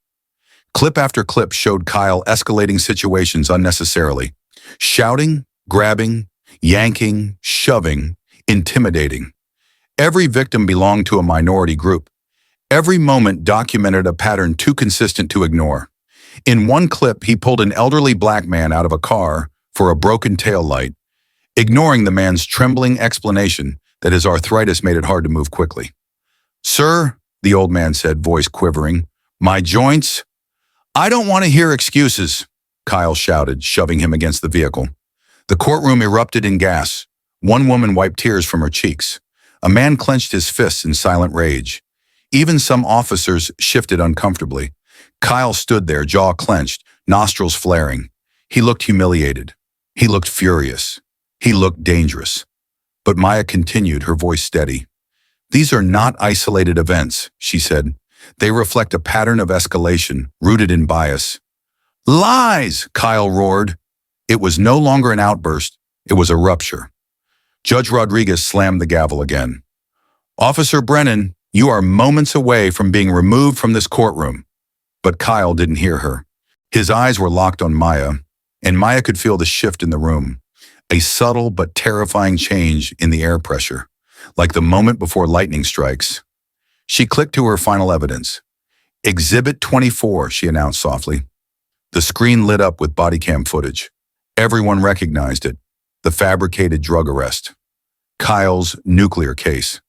Clip after clip showed Kyle escalating situations unnecessarily, shouting, grabbing, yanking, shoving, intimidating. Every victim belonged to a minority group. Every moment documented a pattern too consistent to ignore. In one clip, he pulled an elderly black man out of a car for a broken taillight, ignoring the man's trembling explanation that his arthritis made it hard to move quickly. "Sir," the old man said, voice quivering, "my joints." "I don't want to hear excuses," Kyle shouted, shoving him against the vehicle. The courtroom erupted in gas. One woman wiped tears from her cheeks. A man clenched his fists in silent rage. Even some officers shifted uncomfortably. Kyle stood there, jaw clenched, nostrils flaring. He looked humiliated. He looked furious. He looked dangerous. But Maya continued, her voice steady. "These are not isolated events," she said. "They reflect a pattern of escalation rooted in bias." "Lies!" Kyle roared. It was no longer an outburst. It was a rupture. Judge Rodriguez slammed the gavel again. Officer Brennan, you are moments away from being removed from this courtroom. But Kyle didn't hear her. His eyes were locked on Maya, and Maya could feel the shift in the room, a subtle but terrifying change in the air pressure, like the moment before lightning strikes. She clicked to her final evidence. Exhibit 24, she announced softly. The screen lit up with body cam footage. Everyone recognized it. The fabricated drug arrest. Kyle's nuclear case.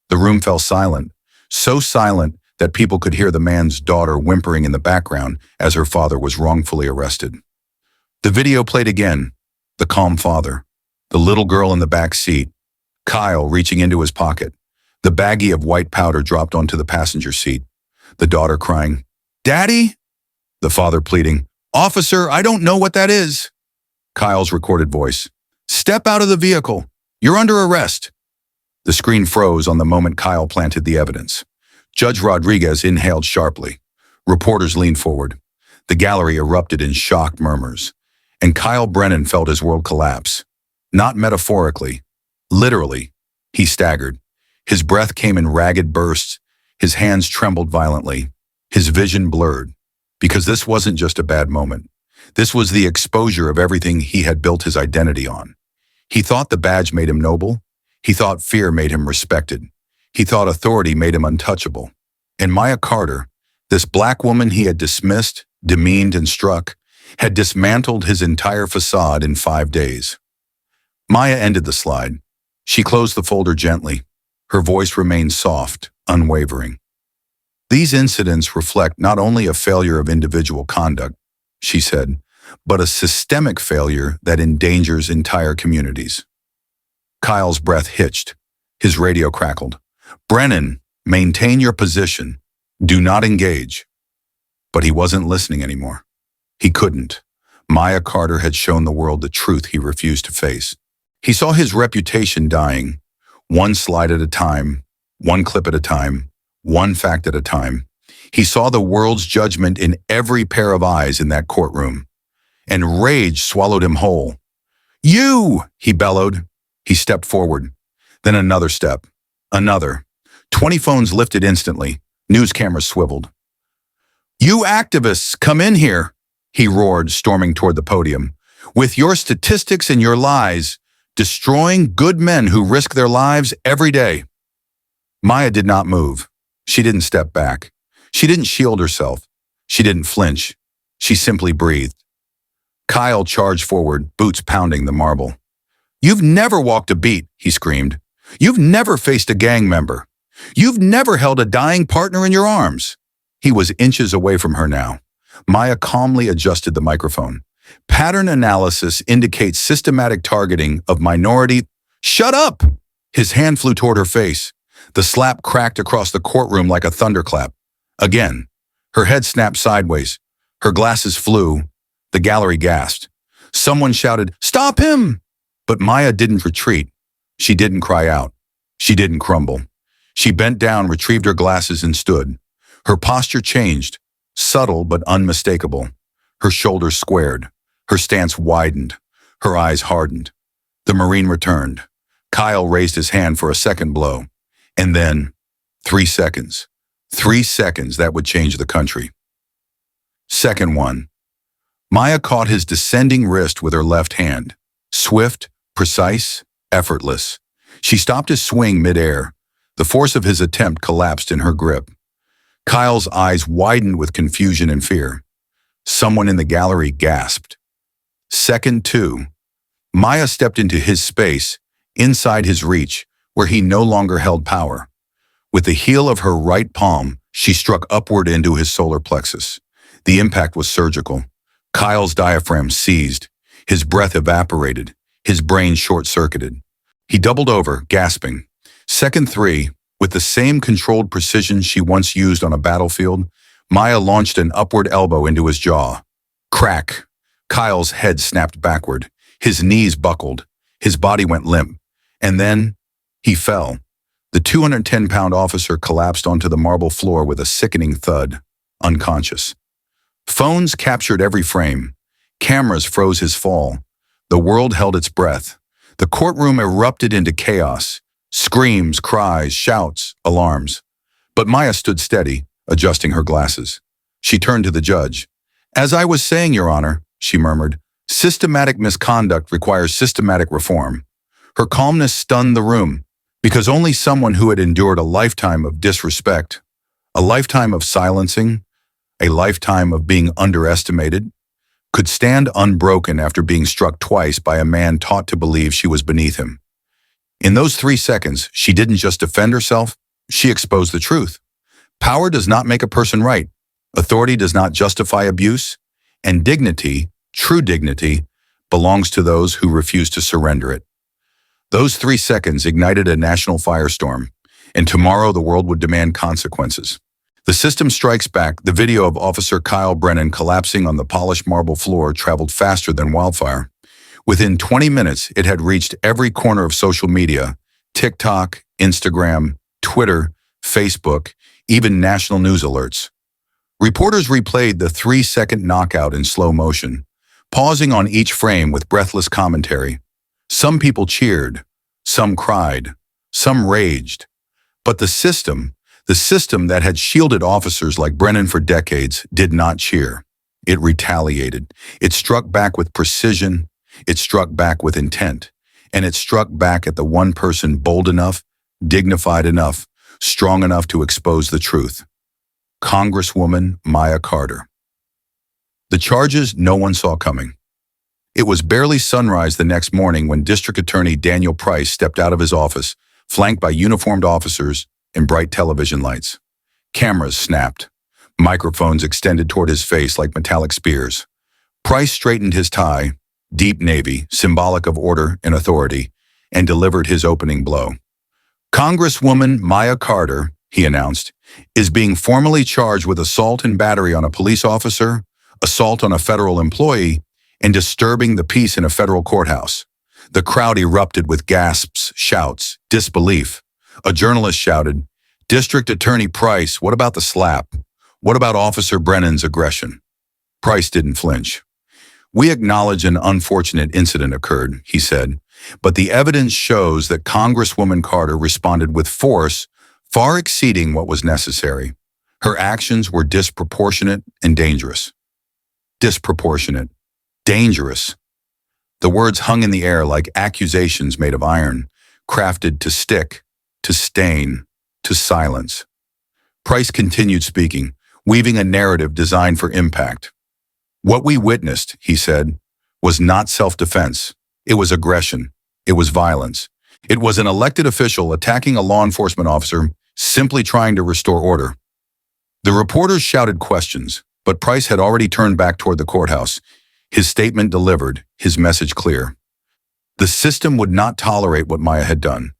The room fell silent, so silent that people could hear the man's daughter whimpering in the background as her father was wrongfully arrested. The video played again. The calm father. The little girl in the back seat. Kyle reaching into his pocket. The baggie of white powder dropped onto the passenger seat. The daughter crying, "Daddy?" The father pleading, "Officer, I don't know what that is." Kyle's recorded voice, "Step out of the vehicle. You're under arrest." The screen froze on the moment Kyle planted the evidence. Judge Rodriguez inhaled sharply. Reporters leaned forward. The gallery erupted in shocked murmurs. And Kyle Brennan felt his world collapse. Not metaphorically. Literally. He staggered. His breath came in ragged bursts. His hands trembled violently. His vision blurred. Because this wasn't just a bad moment. This was the exposure of everything he had built his identity on. He thought the badge made him noble. He thought fear made him respected. He thought authority made him untouchable. And Maya Carter, this black woman he had dismissed, demeaned, and struck, had dismantled his entire facade in 5 days. Maya ended the slide. She closed the folder gently. Her voice remained soft, unwavering. These incidents reflect not only a failure of individual conduct, she said, but a systemic failure that endangers entire communities. Kyle's breath hitched. His radio crackled. "Brennan, maintain your position. Do not engage." But he wasn't listening anymore. He couldn't. Maya Carter had shown the world the truth he refused to face. He saw his reputation dying, one slide at a time, one clip at a time, one fact at a time. He saw the world's judgment in every pair of eyes in that courtroom. And rage swallowed him whole. "You!" he bellowed. He stepped forward. Then another step. Another. 20 phones lifted instantly. News cameras swiveled. "You activists, come in here!" he roared, storming toward the podium. "With your statistics and your lies, destroying good men who risk their lives every day." Maya did not move. She didn't step back. She didn't shield herself. She didn't flinch. She simply breathed. Kyle charged forward, boots pounding the marble. "You've never walked a beat," he screamed. "You've never faced a gang member. You've never held a dying partner in your arms." He was inches away from her now. Maya calmly adjusted the microphone. "Pattern analysis indicates systematic targeting of minority—" "Shut up!" His hand flew toward her face. The slap cracked across the courtroom like a thunderclap. Again. Her head snapped sideways. Her glasses flew. The gallery gasped. Someone shouted, "Stop him!" But Maya didn't retreat. She didn't cry out. She didn't crumble. She bent down, retrieved her glasses, and stood. Her posture changed, subtle but unmistakable. Her shoulders squared. Her stance widened. Her eyes hardened. The Marine returned. Kyle raised his hand for a second blow. And then, 3 seconds. 3 seconds that would change the country. Second one. Maya caught his descending wrist with her left hand. Swift, precise, effortless. She stopped his swing midair. The force of his attempt collapsed in her grip. Kyle's eyes widened with confusion and fear. Someone in the gallery gasped. Second two. Maya stepped into his space, inside his reach, where he no longer held power. With the heel of her right palm, she struck upward into his solar plexus. The impact was surgical. Kyle's diaphragm seized. His breath evaporated. His brain short-circuited. He doubled over, gasping. Second three, with the same controlled precision she once used on a battlefield, Maya launched an upward elbow into his jaw. Crack! Kyle's head snapped backward. His knees buckled. His body went limp. And then, he fell. The 210-pound officer collapsed onto the marble floor with a sickening thud, unconscious. Phones captured every frame. Cameras froze his fall. The world held its breath. The courtroom erupted into chaos. Screams, cries, shouts, alarms. But Maya stood steady, adjusting her glasses. She turned to the judge. "As I was saying, Your Honor," she murmured, "systematic misconduct requires systematic reform." Her calmness stunned the room, because only someone who had endured a lifetime of disrespect, a lifetime of silencing, a lifetime of being underestimated, could stand unbroken after being struck twice by a man taught to believe she was beneath him. In those 3 seconds, she didn't just defend herself, she exposed the truth. Power does not make a person right. Authority does not justify abuse. And dignity, true dignity, belongs to those who refuse to surrender it. Those 3 seconds ignited a national firestorm, and tomorrow the world would demand consequences. The system strikes back. The video of Officer Kyle Brennan collapsing on the polished marble floor traveled faster than wildfire. Within 20 minutes, it had reached every corner of social media: TikTok, Instagram, Twitter, Facebook, even national news alerts. Reporters replayed the 3-second knockout in slow motion, pausing on each frame with breathless commentary. Some people cheered, some cried, some raged. But the system that had shielded officers like Brennan for decades, did not cheer. It retaliated. It struck back with precision. It struck back with intent. And it struck back at the one person bold enough, dignified enough, strong enough to expose the truth: Congresswoman Maya Carter. The charges no one saw coming. It was barely sunrise the next morning when District Attorney Daniel Price stepped out of his office, flanked by uniformed officers and bright television lights. Cameras snapped. Microphones extended toward his face like metallic spears. Price straightened his tie, deep navy, symbolic of order and authority, and delivered his opening blow. "Congresswoman Maya Carter," he announced, "is being formally charged with assault and battery on a police officer, assault on a federal employee, and disturbing the peace in a federal courthouse." The crowd erupted with gasps, shouts, disbelief. A journalist shouted, "District Attorney Price, what about the slap? What about Officer Brennan's aggression?" Price didn't flinch. "We acknowledge an unfortunate incident occurred," he said, "but the evidence shows that Congresswoman Carter responded with force far exceeding what was necessary. Her actions were disproportionate and dangerous." Disproportionate. Dangerous. The words hung in the air like accusations made of iron, crafted to stick, to stain, to silence. Price continued speaking, weaving a narrative designed for impact. "What we witnessed," he said, "was not self-defense. It was aggression. It was violence. It was an elected official attacking a law enforcement officer simply trying to restore order." The reporters shouted questions, but Price had already turned back toward the courthouse, his statement delivered, his message clear. The system would not tolerate what Maya had done.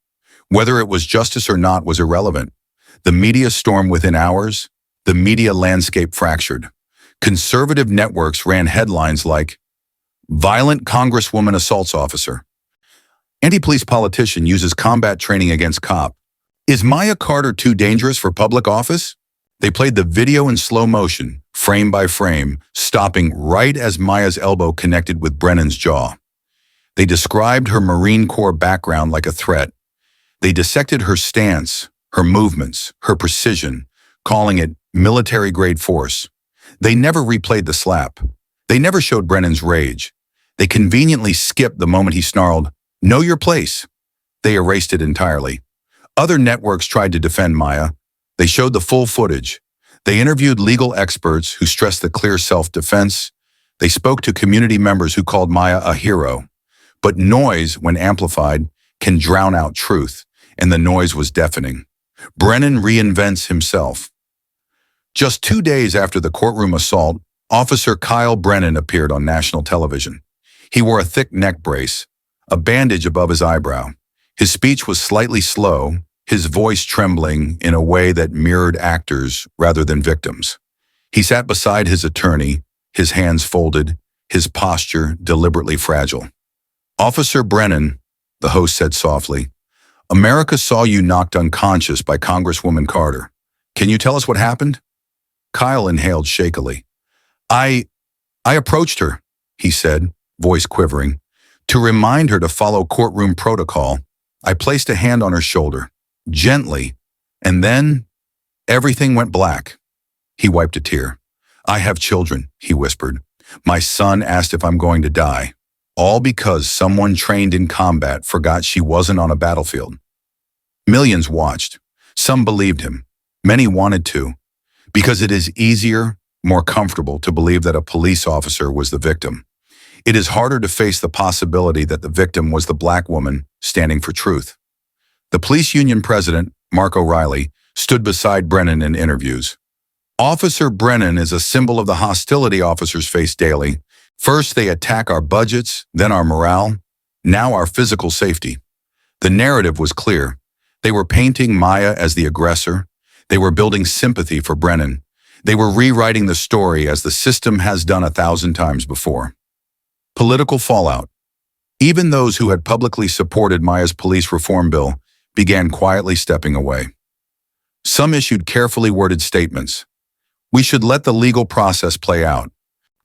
Whether it was justice or not was irrelevant. The media stormed within hours. The media landscape fractured. Conservative networks ran headlines like, "Violent Congresswoman Assaults Officer." "Anti-police politician uses combat training against cop." "Is Maya Carter too dangerous for public office?" They played the video in slow motion, frame by frame, stopping right as Maya's elbow connected with Brennan's jaw. They described her Marine Corps background like a threat. They dissected her stance, her movements, her precision, calling it military-grade force. They never replayed the slap. They never showed Brennan's rage. They conveniently skipped the moment he snarled, "Know your place." They erased it entirely. Other networks tried to defend Maya. They showed the full footage. They interviewed legal experts who stressed the clear self-defense. They spoke to community members who called Maya a hero. But noise, when amplified, can drown out truth, and the noise was deafening. Brennan reinvents himself. Just 2 days after the courtroom assault, Officer Kyle Brennan appeared on national television. He wore a thick neck brace, a bandage above his eyebrow. His speech was slightly slow, his voice trembling in a way that mirrored actors rather than victims. He sat beside his attorney, his hands folded, his posture deliberately fragile. "Officer Brennan," the host said softly, "America saw you knocked unconscious by Congresswoman Carter. Can you tell us what happened?" Kyle inhaled shakily. I approached her," he said, voice quivering. To remind her to follow courtroom protocol, I placed a hand on her shoulder, gently, and then everything went black. He wiped a tear. I have children, he whispered. My son asked if I'm going to die, all because someone trained in combat forgot she wasn't on a battlefield. Millions watched. Some believed him. Many wanted to, because it is easier, more comfortable to believe that a police officer was the victim. It is harder to face the possibility that the victim was the black woman standing for truth. The police union president, Mark O'Reilly, stood beside Brennan in interviews. Officer Brennan is a symbol of the hostility officers face daily. First, they attack our budgets, then our morale, now our physical safety. The narrative was clear. They were painting Maya as the aggressor. They were building sympathy for Brennan. They were rewriting the story as the system has done 1,000 times before. Political fallout. Even those who had publicly supported Maya's police reform bill began quietly stepping away. Some issued carefully worded statements. We should let the legal process play out.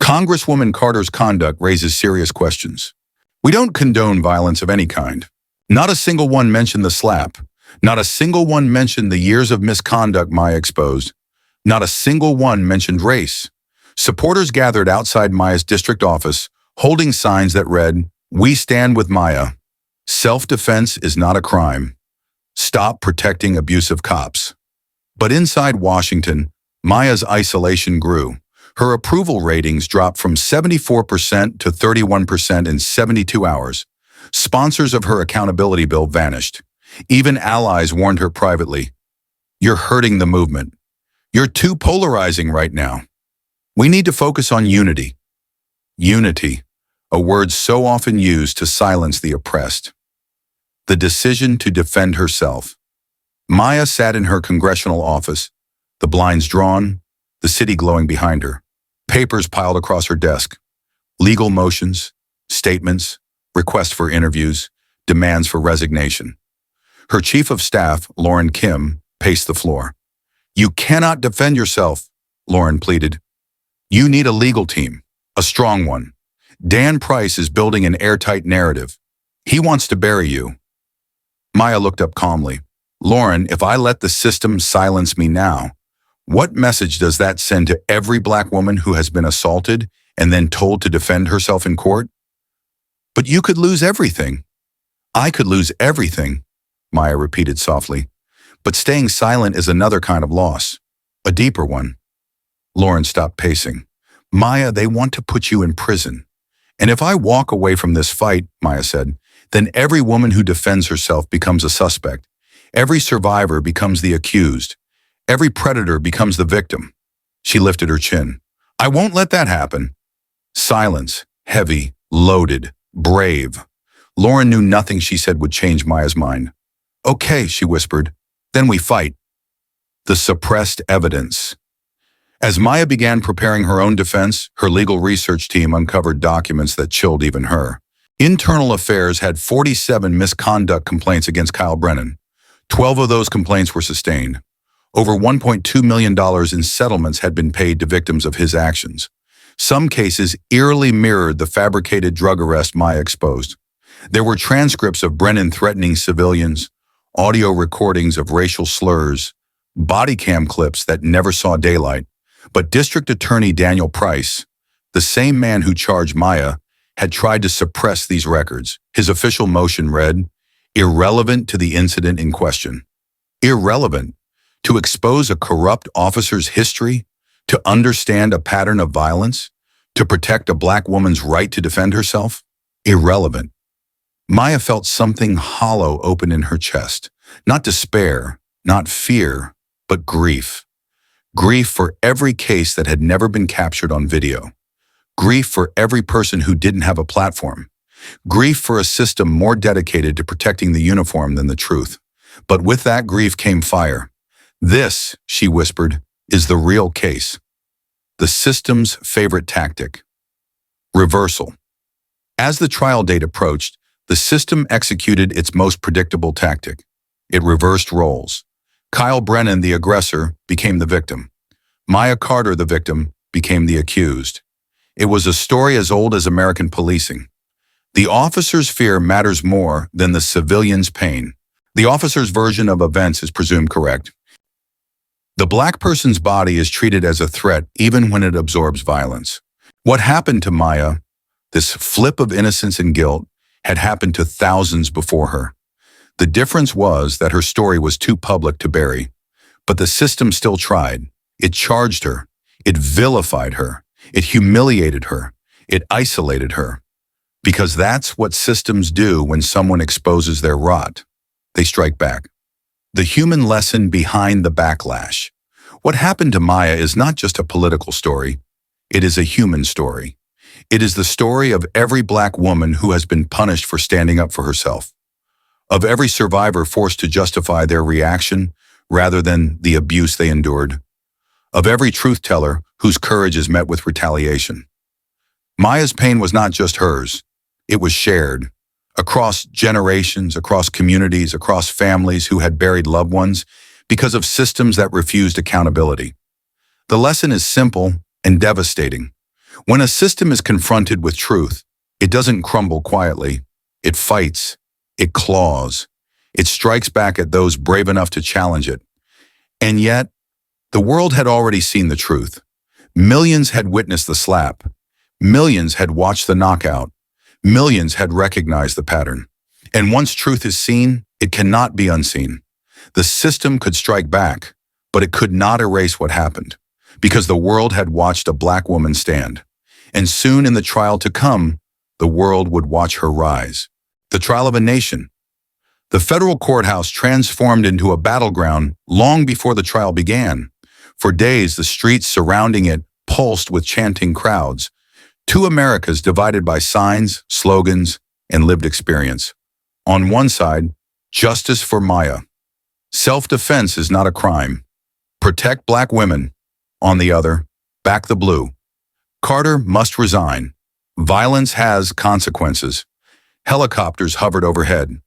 Congresswoman Carter's conduct raises serious questions. We don't condone violence of any kind. Not a single one mentioned the slap. Not a single one mentioned the years of misconduct Maya exposed. Not a single one mentioned race. Supporters gathered outside Maya's district office, holding signs that read, "We stand with Maya. Self-defense is not a crime. Stop protecting abusive cops." But inside Washington, Maya's isolation grew. Her approval ratings dropped from 74% to 31% in 72 hours. Sponsors of her accountability bill vanished. Even allies warned her privately, "You're hurting the movement. You're too polarizing right now. We need to focus on unity." Unity, a word so often used to silence the oppressed. The decision to defend herself. Maya sat in her congressional office, the blinds drawn, the city glowing behind her, papers piled across her desk, legal motions, statements, requests for interviews, demands for resignation. Her chief of staff, Lauren Kim, paced the floor. "You cannot defend yourself," Lauren pleaded. "You need a legal team, a strong one. Dan Price is building an airtight narrative. He wants to bury you." Maya looked up calmly. "Lauren, if I let the system silence me now, what message does that send to every black woman who has been assaulted and then told to defend herself in court?" "But you could lose everything." "I could lose everything," Maya repeated softly. "But staying silent is another kind of loss, a deeper one." Lauren stopped pacing. "Maya, they want to put you in prison. And if I walk away from this fight," Maya said, "then every woman who defends herself becomes a suspect. Every survivor becomes the accused. Every predator becomes the victim." She lifted her chin. "I won't let that happen." Silence, heavy, loaded, brave. Lauren knew nothing she said would change Maya's mind. "Okay," she whispered, "then we fight." The suppressed evidence. As Maya began preparing her own defense, her legal research team uncovered documents that chilled even her. Internal Affairs had 47 misconduct complaints against Kyle Brennan. 12 of those complaints were sustained. Over $1.2 million in settlements had been paid to victims of his actions. Some cases eerily mirrored the fabricated drug arrest Maya exposed. There were transcripts of Brennan threatening civilians, audio recordings of racial slurs, body cam clips that never saw daylight. But District Attorney Daniel Price, the same man who charged Maya, had tried to suppress these records. His official motion read, "Irrelevant to the incident in question." Irrelevant. To expose a corrupt officer's history, to understand a pattern of violence, to protect a black woman's right to defend herself? Irrelevant. Maya felt something hollow open in her chest. Not despair, not fear, but grief. Grief for every case that had never been captured on video. Grief for every person who didn't have a platform. Grief for a system more dedicated to protecting the uniform than the truth. But with that grief came fire. "This," she whispered, "is the real case." The system's favorite tactic. Reversal. As the trial date approached, the system executed its most predictable tactic. It reversed roles. Kyle Brennan, the aggressor, became the victim. Maya Carter, the victim, became the accused. It was a story as old as American policing. The officer's fear matters more than the civilian's pain. The officer's version of events is presumed correct. The black person's body is treated as a threat even when it absorbs violence. What happened to Maya, this flip of innocence and guilt, had happened to thousands before her. The difference was that her story was too public to bury. But the system still tried. It charged her. It vilified her. It humiliated her. It isolated her. Because that's what systems do when someone exposes their rot. They strike back. The human lesson behind the backlash. What happened to Maya is not just a political story. It is a human story. It is the story of every black woman who has been punished for standing up for herself. Of every survivor forced to justify their reaction rather than the abuse they endured. Of every truth teller whose courage is met with retaliation. Maya's pain was not just hers. It was shared. Across generations, across communities, across families who had buried loved ones because of systems that refused accountability. The lesson is simple and devastating. When a system is confronted with truth, it doesn't crumble quietly. It fights. It claws. It strikes back at those brave enough to challenge it. And yet, the world had already seen the truth. Millions had witnessed the slap. Millions had watched the knockout. Millions had recognized the pattern. And once truth is seen, it cannot be unseen. The system could strike back, but it could not erase what happened, because the world had watched a black woman stand. And soon in the trial to come, the world would watch her rise. The trial of a nation. The federal courthouse transformed into a battleground long before the trial began. For days, the streets surrounding it pulsed with chanting crowds. Two Americas divided by signs, slogans, and lived experience. On one side, justice for Maya. Self-defense is not a crime. Protect black women. On the other, back the blue. Carter must resign. Violence has consequences. Helicopters hovered overhead.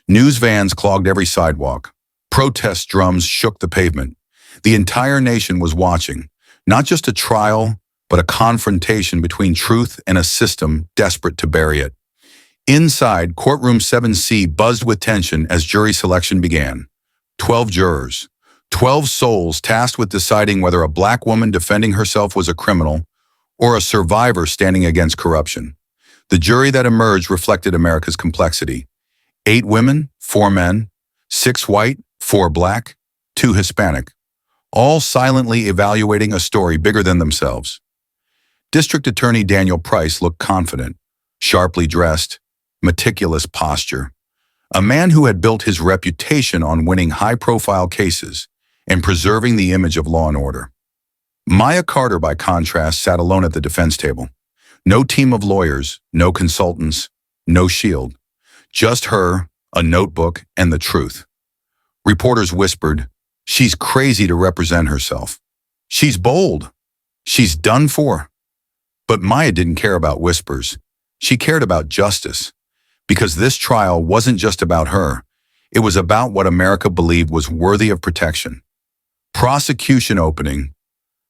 News vans clogged every sidewalk. Protest drums shook the pavement. The entire nation was watching, not just a trial, but a confrontation between truth and a system desperate to bury it. Inside, Courtroom 7C buzzed with tension as jury selection began. 12 jurors, 12 souls tasked with deciding whether a black woman defending herself was a criminal or a survivor standing against corruption. The jury that emerged reflected America's complexity. 8 women, 4 men, 6 white, 4 black, 2 Hispanic, all silently evaluating a story bigger than themselves. District Attorney Daniel Price looked confident, sharply dressed, meticulous posture. A man who had built his reputation on winning high-profile cases and preserving the image of law and order. Maya Carter, by contrast, sat alone at the defense table. No team of lawyers, no consultants, no shield. Just her, a notebook, and the truth. Reporters whispered, "She's crazy to represent herself. She's bold. She's done for." But Maya didn't care about whispers. She cared about justice. Because this trial wasn't just about her. It was about what America believed was worthy of protection. Prosecution opening.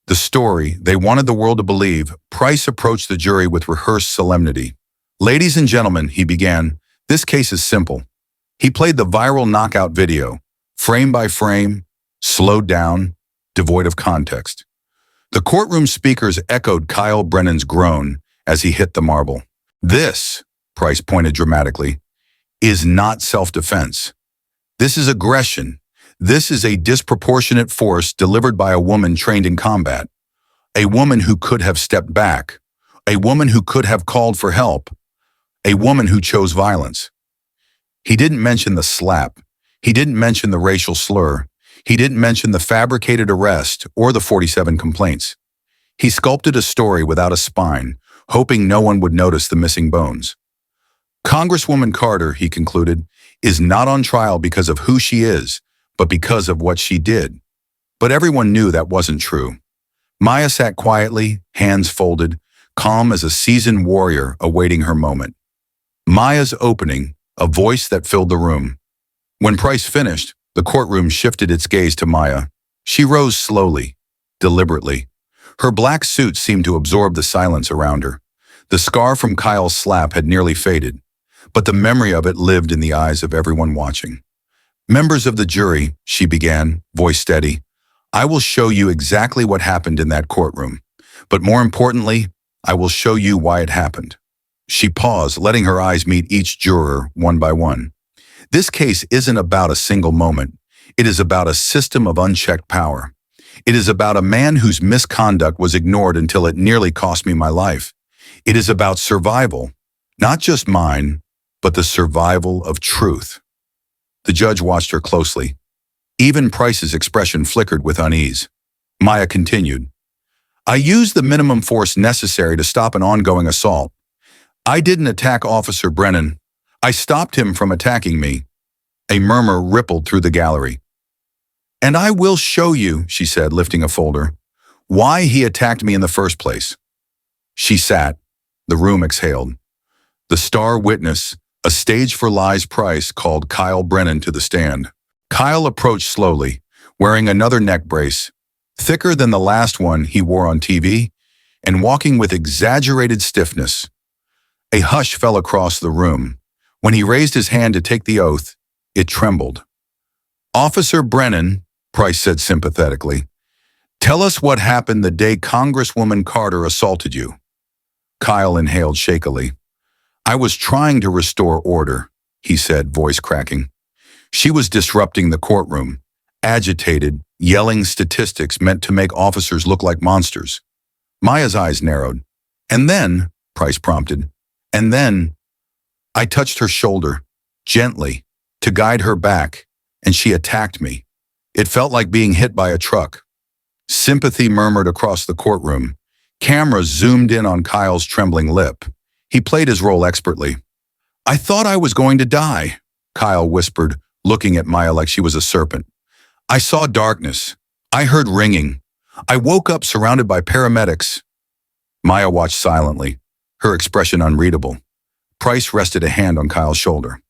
The story they wanted the world to believe. Price approached the jury with rehearsed solemnity. "Ladies and gentlemen," he began, "this case is simple." He played the viral knockout video, frame by frame, slowed down, devoid of context. The courtroom speakers echoed Kyle Brennan's groan as he hit the marble. "This," Price pointed dramatically, "is not self-defense. This is aggression. This is a disproportionate force delivered by a woman trained in combat. A woman who could have stepped back. A woman who could have called for help. A woman who chose violence." He didn't mention the slap. He didn't mention the racial slur. He didn't mention the fabricated arrest or the 47 complaints. He sculpted a story without a spine, hoping no one would notice the missing bones. Congresswoman Carter, he concluded, is not on trial because of who she is, but because of what she did. But everyone knew that wasn't true. Maya sat quietly, hands folded, calm as a seasoned warrior awaiting her moment. Maya's opening, a voice that filled the room. When Price finished, the courtroom shifted its gaze to Maya. She rose slowly, deliberately. Her black suit seemed to absorb the silence around her. The scar from Kyle's slap had nearly faded. but the memory of it lived in the eyes of everyone watching. "Members of the jury," she began, voice steady, "I will show you exactly what happened in that courtroom. But more importantly, I will show you why it happened." She paused, letting her eyes meet each juror one by one. This case isn't about a single moment. It is about a system of unchecked power. It is about a man whose misconduct was ignored until it nearly cost me my life. It is about survival, not just mine, but the survival of truth. The judge watched her closely. Even Price's expression flickered with unease. Maya continued, "I used the minimum force necessary to stop an ongoing assault. I didn't attack Officer Brennan. I stopped him from attacking me." A murmur rippled through the gallery. "And I will show you," she said, lifting a folder, "why he attacked me in the first place." She sat. The room exhaled. The star witness, a stage for lies Price, called Kyle Brennan to the stand. Kyle approached slowly, wearing another neck brace, thicker than the last one he wore on TV, and walking with exaggerated stiffness. A hush fell across the room. When he raised his hand to take the oath, it trembled. "Officer Brennan," Price said sympathetically, "tell us what happened the day Congresswoman Carter assaulted you." Kyle inhaled shakily. "I was trying to restore order," he said, voice cracking. "She was disrupting the courtroom, agitated, yelling statistics meant to make officers look like monsters." Maya's eyes narrowed. "And then," Price prompted, "and then I touched her shoulder, gently, to guide her back, and she attacked me. It felt like being hit by a truck." Sympathy murmured across the courtroom. Cameras zoomed in on Kyle's trembling lip. He played his role expertly. "I thought I was going to die," Kyle whispered, looking at Maya like she was a serpent. "I saw darkness. I heard ringing. I woke up surrounded by paramedics." Maya watched silently, her expression unreadable. Price rested a hand on Kyle's shoulder.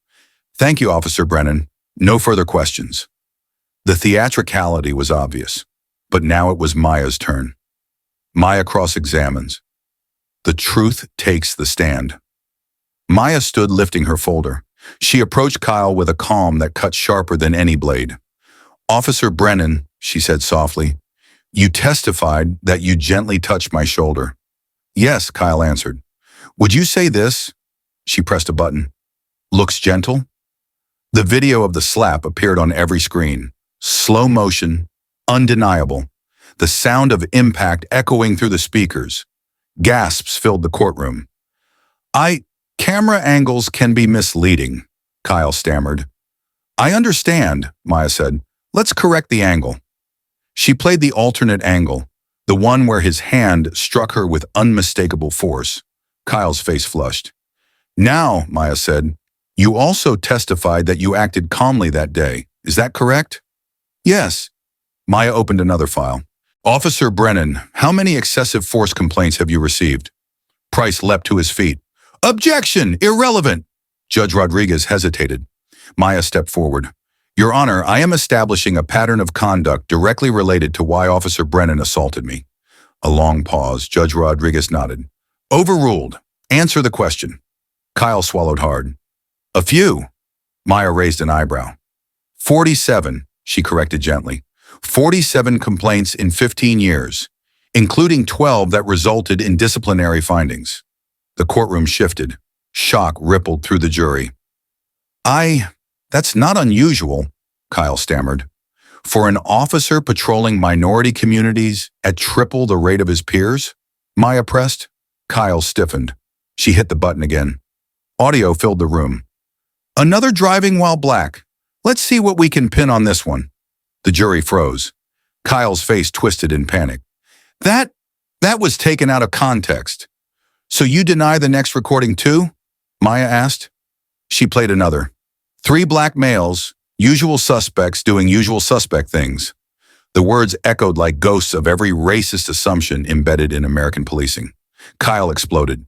"Thank you, Officer Brennan. No further questions." The theatricality was obvious, but now it was Maya's turn. Maya cross-examines. The truth takes the stand. Maya stood lifting her folder. She approached Kyle with a calm that cut sharper than any blade. "Officer Brennan," she said softly, "you testified that you gently touched my shoulder." "Yes," Kyle answered. "Would you say this?" She pressed a button. "Looks gentle?" The video of the slap appeared on every screen. Slow motion, undeniable. The sound of impact echoing through the speakers. Gasps filled the courtroom. Camera angles can be misleading," Kyle stammered. "I understand," Maya said. "Let's correct the angle." She played the alternate angle, the one where his hand struck her with unmistakable force. Kyle's face flushed. "Now," Maya said, "you also testified that you acted calmly that day. Is that correct?" "Yes." Maya opened another file. "Officer Brennan, how many excessive force complaints have you received?" Price leapt to his feet. "Objection! Irrelevant!" Judge Rodriguez hesitated. Maya stepped forward. "Your Honor, I am establishing a pattern of conduct directly related to why Officer Brennan assaulted me." A long pause. Judge Rodriguez nodded. "Overruled. Answer the question." Kyle swallowed hard. "A few." Maya raised an eyebrow. 47, she corrected gently. 47 complaints in 15 years, including 12 that resulted in disciplinary findings. The courtroom shifted. Shock rippled through the jury. That's not unusual," Kyle stammered. "For an officer patrolling minority communities at triple the rate of his peers?" Maya pressed. Kyle stiffened. She hit the button again. Audio filled the room. "Another driving while black. Let's see what we can pin on this one." The jury froze. Kyle's face twisted in panic. That was taken out of context." "So you deny the next recording too?" Maya asked. She played another. 3 black males, usual suspects doing usual suspect things." The words echoed like ghosts of every racist assumption embedded in American policing. Kyle exploded.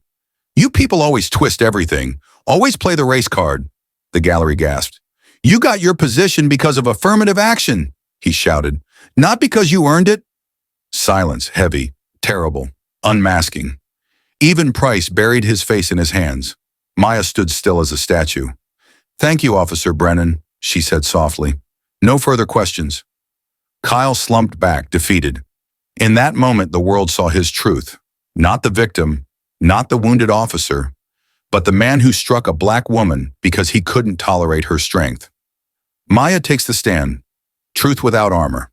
"You people always twist everything, always play the race card." The gallery gasped. "You got your position because of affirmative action," he shouted, "not because you earned it." Silence, heavy, terrible, unmasking. Even Price buried his face in his hands. Maya stood still as a statue. "Thank you, Officer Brennan," she said softly. "No further questions." Kyle slumped back, defeated. In that moment, the world saw his truth. Not the victim, not the wounded officer, but the man who struck a black woman because he couldn't tolerate her strength. Maya takes the stand. Truth without armor.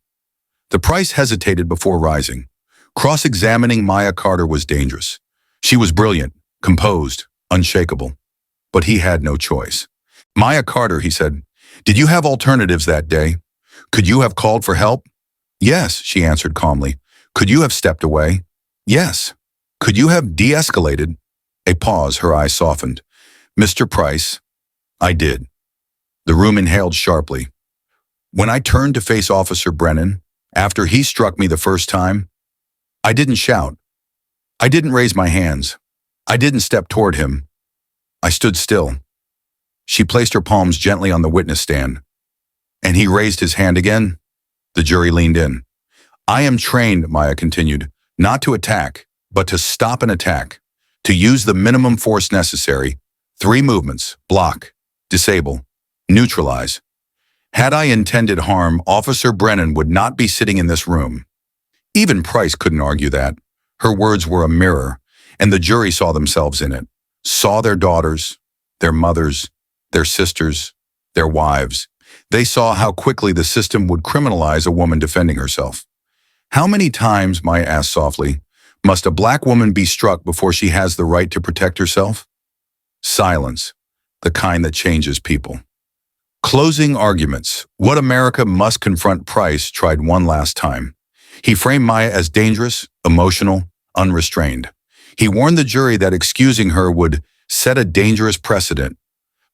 The Price hesitated before rising. Cross-examining Maya Carter was dangerous. She was brilliant, composed, unshakable. But he had no choice. "Maya Carter," he said, "did you have alternatives that day? Could you have called for help?" "Yes," she answered calmly. "Could you have stepped away?" "Yes." "Could you have de-escalated?" A pause, her eyes softened. "Mr. Price, I did." The room inhaled sharply. "When I turned to face Officer Brennan, after he struck me the first time, I didn't shout. I didn't raise my hands. I didn't step toward him. I stood still." She placed her palms gently on the witness stand. "And he raised his hand again?" The jury leaned in. "I am trained," Maya continued, "not to attack, but to stop an attack, to use the minimum force necessary. 3 movements: block, disable, neutralize. Had I intended harm, Officer Brennan would not be sitting in this room." Even Price couldn't argue that. Her words were a mirror, and the jury saw themselves in it, saw their daughters, their mothers, their sisters, their wives. They saw how quickly the system would criminalize a woman defending herself. "How many times," Maya asked softly, "must a black woman be struck before she has the right to protect herself?" Silence, the kind that changes people. Closing arguments. What America Must Confront Price tried one last time. He framed Maya as dangerous, emotional, unrestrained. He warned the jury that excusing her would set a dangerous precedent.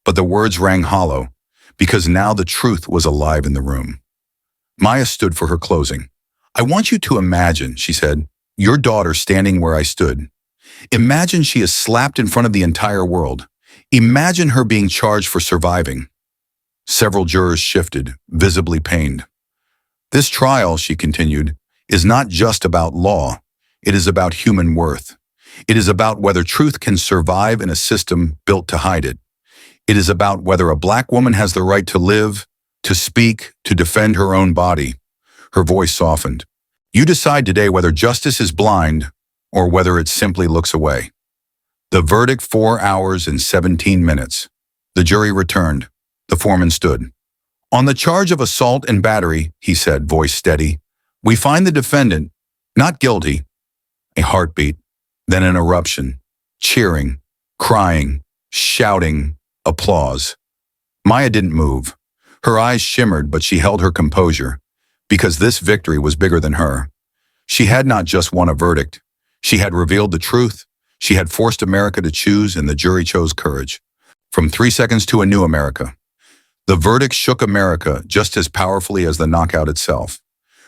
But the words rang hollow, because now the truth was alive in the room. Maya stood for her closing. "I want you to imagine," she said, "your daughter standing where I stood. Imagine she is slapped in front of the entire world. Imagine her being charged for surviving." Several jurors shifted, visibly pained. "This trial," she continued, "is not just about law. It is about human worth. It is about whether truth can survive in a system built to hide it. It is about whether a black woman has the right to live, to speak, to defend her own body." Her voice softened. "You decide today whether justice is blind or whether it simply looks away." The verdict: 4 hours and 17 minutes. The jury returned. The foreman stood. "On the charge of assault and battery," he said, voice steady, "we find the defendant not guilty." A heartbeat, then an eruption. Cheering, crying, shouting, applause. Maya didn't move. Her eyes shimmered, but she held her composure, because this victory was bigger than her. She had not just won a verdict. She had revealed the truth. She had forced America to choose, and the jury chose courage. From 3 seconds to a new America. The verdict shook America just as powerfully as the knockout itself.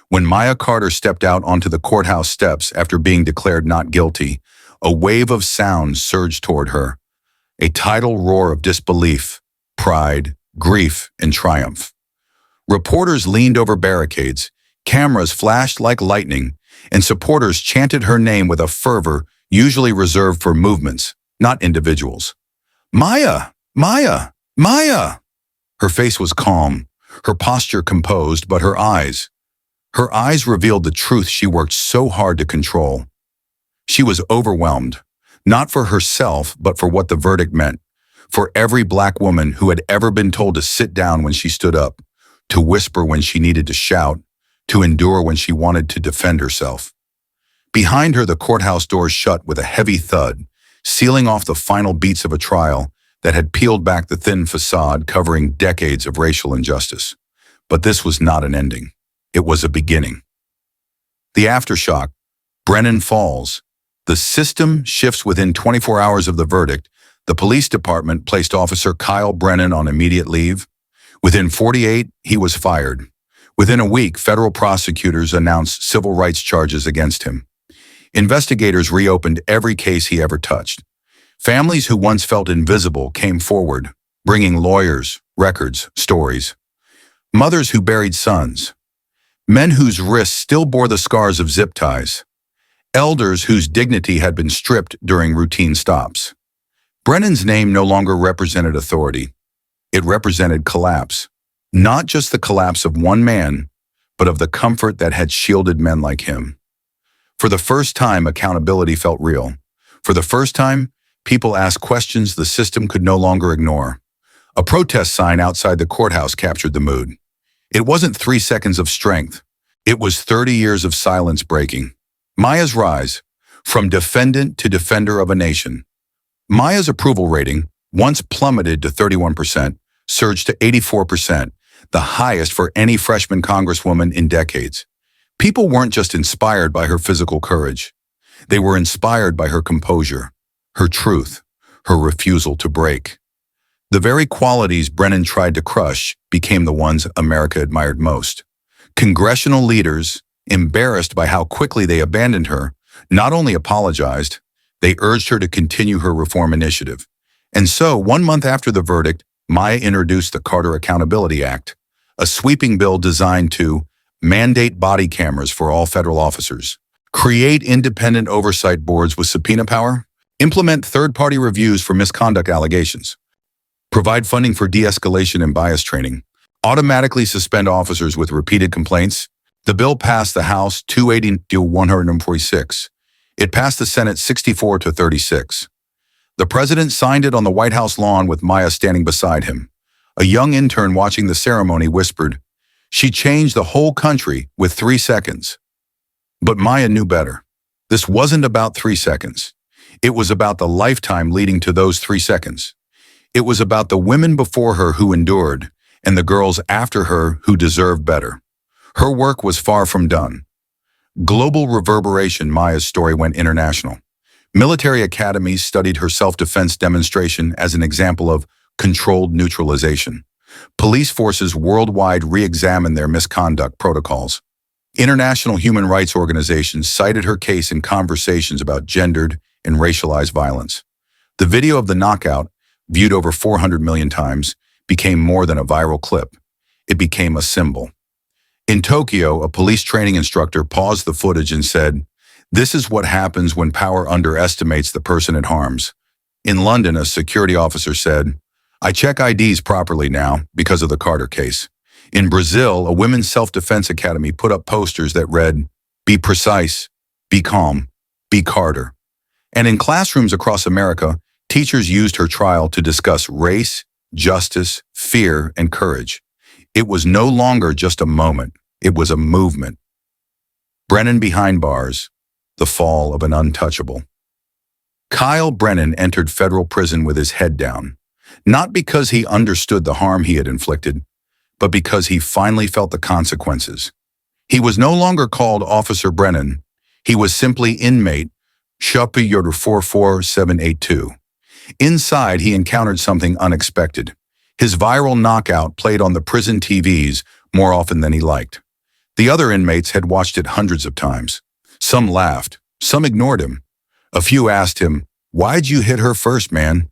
When Maya Carter stepped out onto the courthouse steps after being declared not guilty, a wave of sound surged toward her. A tidal roar of disbelief, pride, grief, and triumph. Reporters leaned over barricades, cameras flashed like lightning, and supporters chanted her name with a fervor usually reserved for movements, not individuals. "Maya! Maya! Maya!" Her face was calm, her posture composed, but her eyes revealed the truth she worked so hard to control. She was overwhelmed, not for herself, but for what the verdict meant, for every black woman who had ever been told to sit down when she stood up, to whisper when she needed to shout, to endure when she wanted to defend herself. Behind her, the courthouse doors shut with a heavy thud, sealing off the final beats of a trial that had peeled back the thin facade covering decades of racial injustice. But this was not an ending. It was a beginning. The aftershock. Brennan falls. The system shifts within 24 hours of the verdict. The police department placed Officer Kyle Brennan on immediate leave. Within 48, he was fired. Within a week, federal prosecutors announced civil rights charges against him. Investigators reopened every case he ever touched. Families who once felt invisible came forward, bringing lawyers, records, stories. Mothers who buried sons. Men whose wrists still bore the scars of zip ties. Elders whose dignity had been stripped during routine stops. Brennan's name no longer represented authority. It represented collapse. Not just the collapse of one man, but of the comfort that had shielded men like him. For the first time, accountability felt real. For the first time, people asked questions the system could no longer ignore. A protest sign outside the courthouse captured the mood. It wasn't 3 seconds of strength. It was 30 years of silence breaking. Maya's rise, from defendant to defender of a nation. Maya's approval rating, once plummeted to 31%, surged to 84%, the highest for any freshman congresswoman in decades. People weren't just inspired by her physical courage. They were inspired by her composure, her truth, her refusal to break. The very qualities Brennan tried to crush became the ones America admired most. Congressional leaders, embarrassed by how quickly they abandoned her, not only apologized, they urged her to continue her reform initiative. And so, 1 month after the verdict, Maya introduced the Carter Accountability Act, a sweeping bill designed to mandate body cameras for all federal officers, create independent oversight boards with subpoena power, implement third-party reviews for misconduct allegations, provide funding for de-escalation and bias training, automatically suspend officers with repeated complaints. The bill passed the House 280 to 146. It passed the Senate 64 to 36. The president signed it on the White House lawn with Maya standing beside him. A young intern watching the ceremony whispered, "She changed the whole country with 3 seconds." But Maya knew better. This wasn't about 3 seconds. It was about the lifetime leading to those 3 seconds. It was about the women before her who endured, and the girls after her who deserved better. Her work was far from done. Global reverberation, Maya's story went international. Military academies studied her self-defense demonstration as an example of controlled neutralization. Police forces worldwide re-examined their misconduct protocols. International human rights organizations cited her case in conversations about gendered and racialized violence. The video of the knockout, viewed over 400 million times, became more than a viral clip. It became a symbol. In Tokyo, a police training instructor paused the footage and said, "This is what happens when power underestimates the person it harms." In London, a security officer said, "I check IDs properly now because of the Carter case." In Brazil, a women's self-defense academy put up posters that read, "Be precise, be calm, be Carter." And in classrooms across America, teachers used her trial to discuss race, justice, fear, and courage. It was no longer just a moment. It was a movement. Brennan behind bars, the fall of an untouchable. Kyle Brennan entered federal prison with his head down, not because he understood the harm he had inflicted, but because he finally felt the consequences. He was no longer called Officer Brennan. He was simply inmate Shopper 44782. Inside, he encountered something unexpected. His viral knockout played on the prison TVs more often than he liked. The other inmates had watched it hundreds of times. Some laughed, some ignored him. A few asked him, "Why'd you hit her first, man?"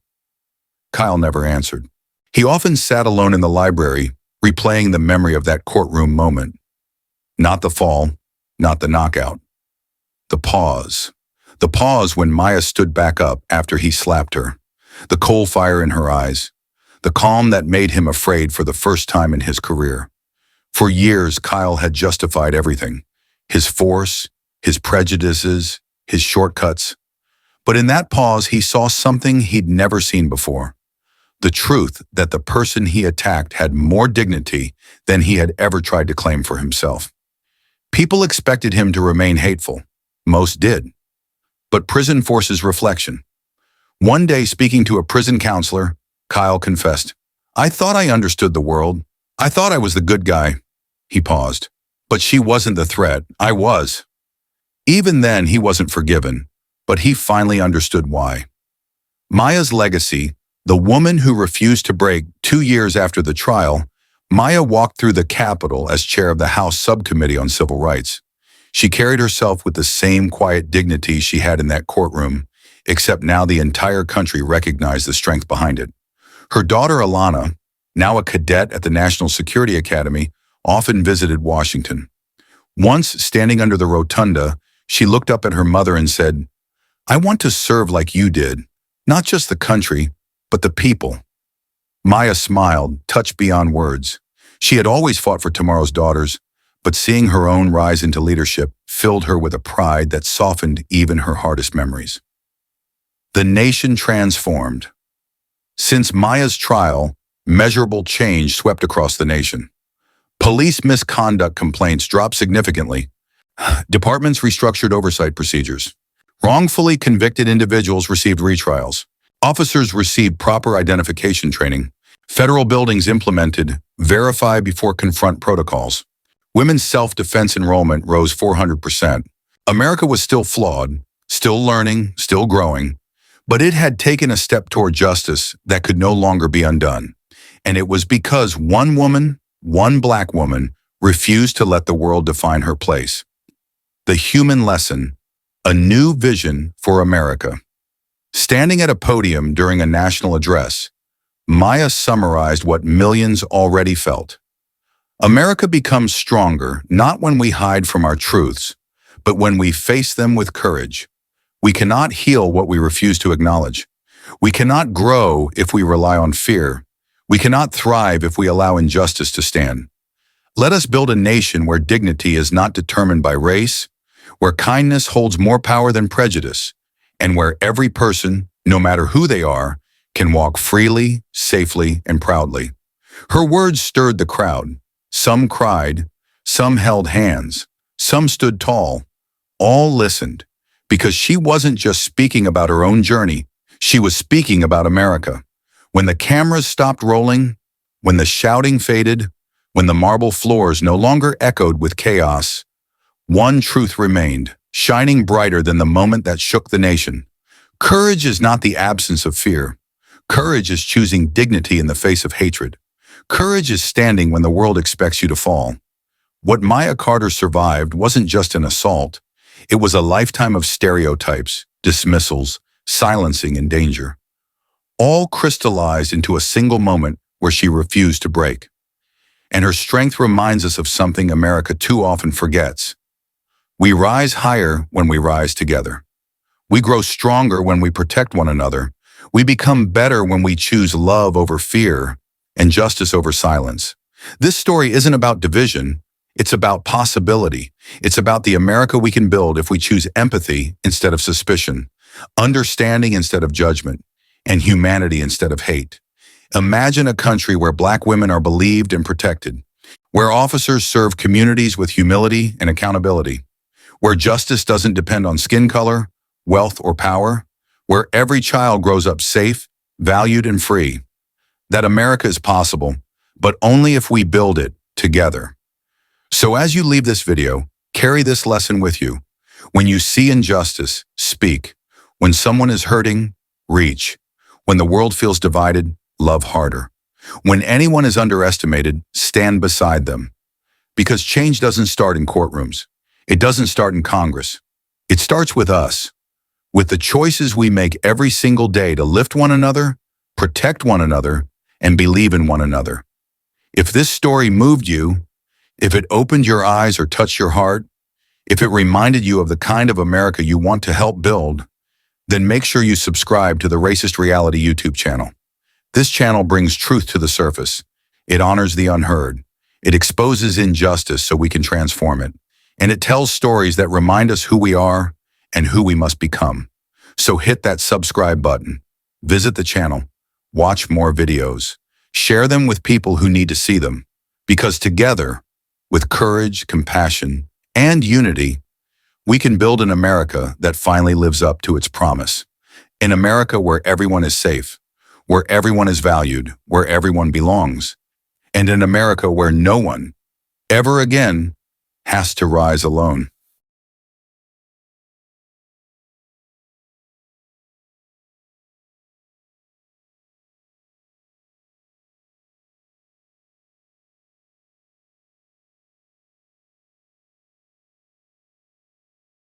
Kyle never answered. He often sat alone in the library, replaying the memory of that courtroom moment. Not the fall, not the knockout. The pause. The pause when Maya stood back up after he slapped her. The coal fire in her eyes. The calm that made him afraid for the first time in his career. For years, Kyle had justified everything. His force, his prejudices, his shortcuts. But in that pause, he saw something he'd never seen before. The truth that the person he attacked had more dignity than he had ever tried to claim for himself. People expected him to remain hateful. Most did. But prison forces reflection. One day, speaking to a prison counselor, Kyle confessed, "I thought I understood the world. I thought I was the good guy." He paused. "But she wasn't the threat. I was." Even then, he wasn't forgiven, but he finally understood why. Maya's legacy, the woman who refused to break. 2 years after the trial, Maya walked through the Capitol as chair of the House Subcommittee on Civil Rights. She carried herself with the same quiet dignity she had in that courtroom, except now the entire country recognized the strength behind it. Her daughter Alana, now a cadet at the National Security Academy, often visited Washington. Once, standing under the rotunda, she looked up at her mother and said, "I want to serve like you did. Not just the country, but the people. Maya smiled, touched beyond words. She had always fought for tomorrow's daughters, but seeing her own rise into leadership filled her with a pride that softened even her hardest memories. The nation transformed. Since Maya's trial, measurable change swept across the nation. Police misconduct complaints dropped significantly. Departments restructured oversight procedures. Wrongfully convicted individuals received retrials. Officers received proper identification training. Federal buildings implemented verify before confront protocols. Women's self-defense enrollment rose 400%. America was still flawed, still learning, still growing, but it had taken a step toward justice that could no longer be undone. And it was because one woman, one Black woman, refused to let the world define her place. The human lesson, a new vision for America. Standing at a podium during a national address, Maya summarized what millions already felt. America becomes stronger not when we hide from our truths, but when we face them with courage. We cannot heal what we refuse to acknowledge. We cannot grow if we rely on fear. We cannot thrive if we allow injustice to stand. Let us build a nation where dignity is not determined by race, where kindness holds more power than prejudice, and where every person, no matter who they are, can walk freely, safely, and proudly. Her words stirred the crowd. Some cried, some held hands, some stood tall. All listened, because she wasn't just speaking about her own journey, she was speaking about America. When the cameras stopped rolling, when the shouting faded, when the marble floors no longer echoed with chaos, one truth remained, shining brighter than the moment that shook the nation. Courage is not the absence of fear. Courage is choosing dignity in the face of hatred. Courage is standing when the world expects you to fall. What Maya Carter survived wasn't just an assault. It was a lifetime of stereotypes, dismissals, silencing, and danger. All crystallized into a single moment where she refused to break. And her strength reminds us of something America too often forgets. We rise higher when we rise together. We grow stronger when we protect one another. We become better when we choose love over fear and justice over silence. This story isn't about division. It's about possibility. It's about the America we can build if we choose empathy instead of suspicion, understanding instead of judgment, and humanity instead of hate. Imagine a country where Black women are believed and protected, where officers serve communities with humility and accountability, where justice doesn't depend on skin color, wealth, or power, where every child grows up safe, valued, and free. That America is possible, but only if we build it together. So as you leave this video, carry this lesson with you. When you see injustice, speak. When someone is hurting, reach. When the world feels divided, love harder. When anyone is underestimated, stand beside them. Because change doesn't start in courtrooms. It doesn't start in Congress. It starts with us. With the choices we make every single day to lift one another, protect one another, and believe in one another. If this story moved you, if it opened your eyes or touched your heart, if it reminded you of the kind of America you want to help build, then make sure you subscribe to the Racist Reality YouTube channel. This channel brings truth to the surface. It honors the unheard. It exposes injustice so we can transform it. And it tells stories that remind us who we are and who we must become. So hit that subscribe button, visit the channel, watch more videos, share them with people who need to see them, because together, with courage, compassion, and unity, we can build an America that finally lives up to its promise. An America where everyone is safe, where everyone is valued, where everyone belongs, and an America where no one, ever again, has to rise alone.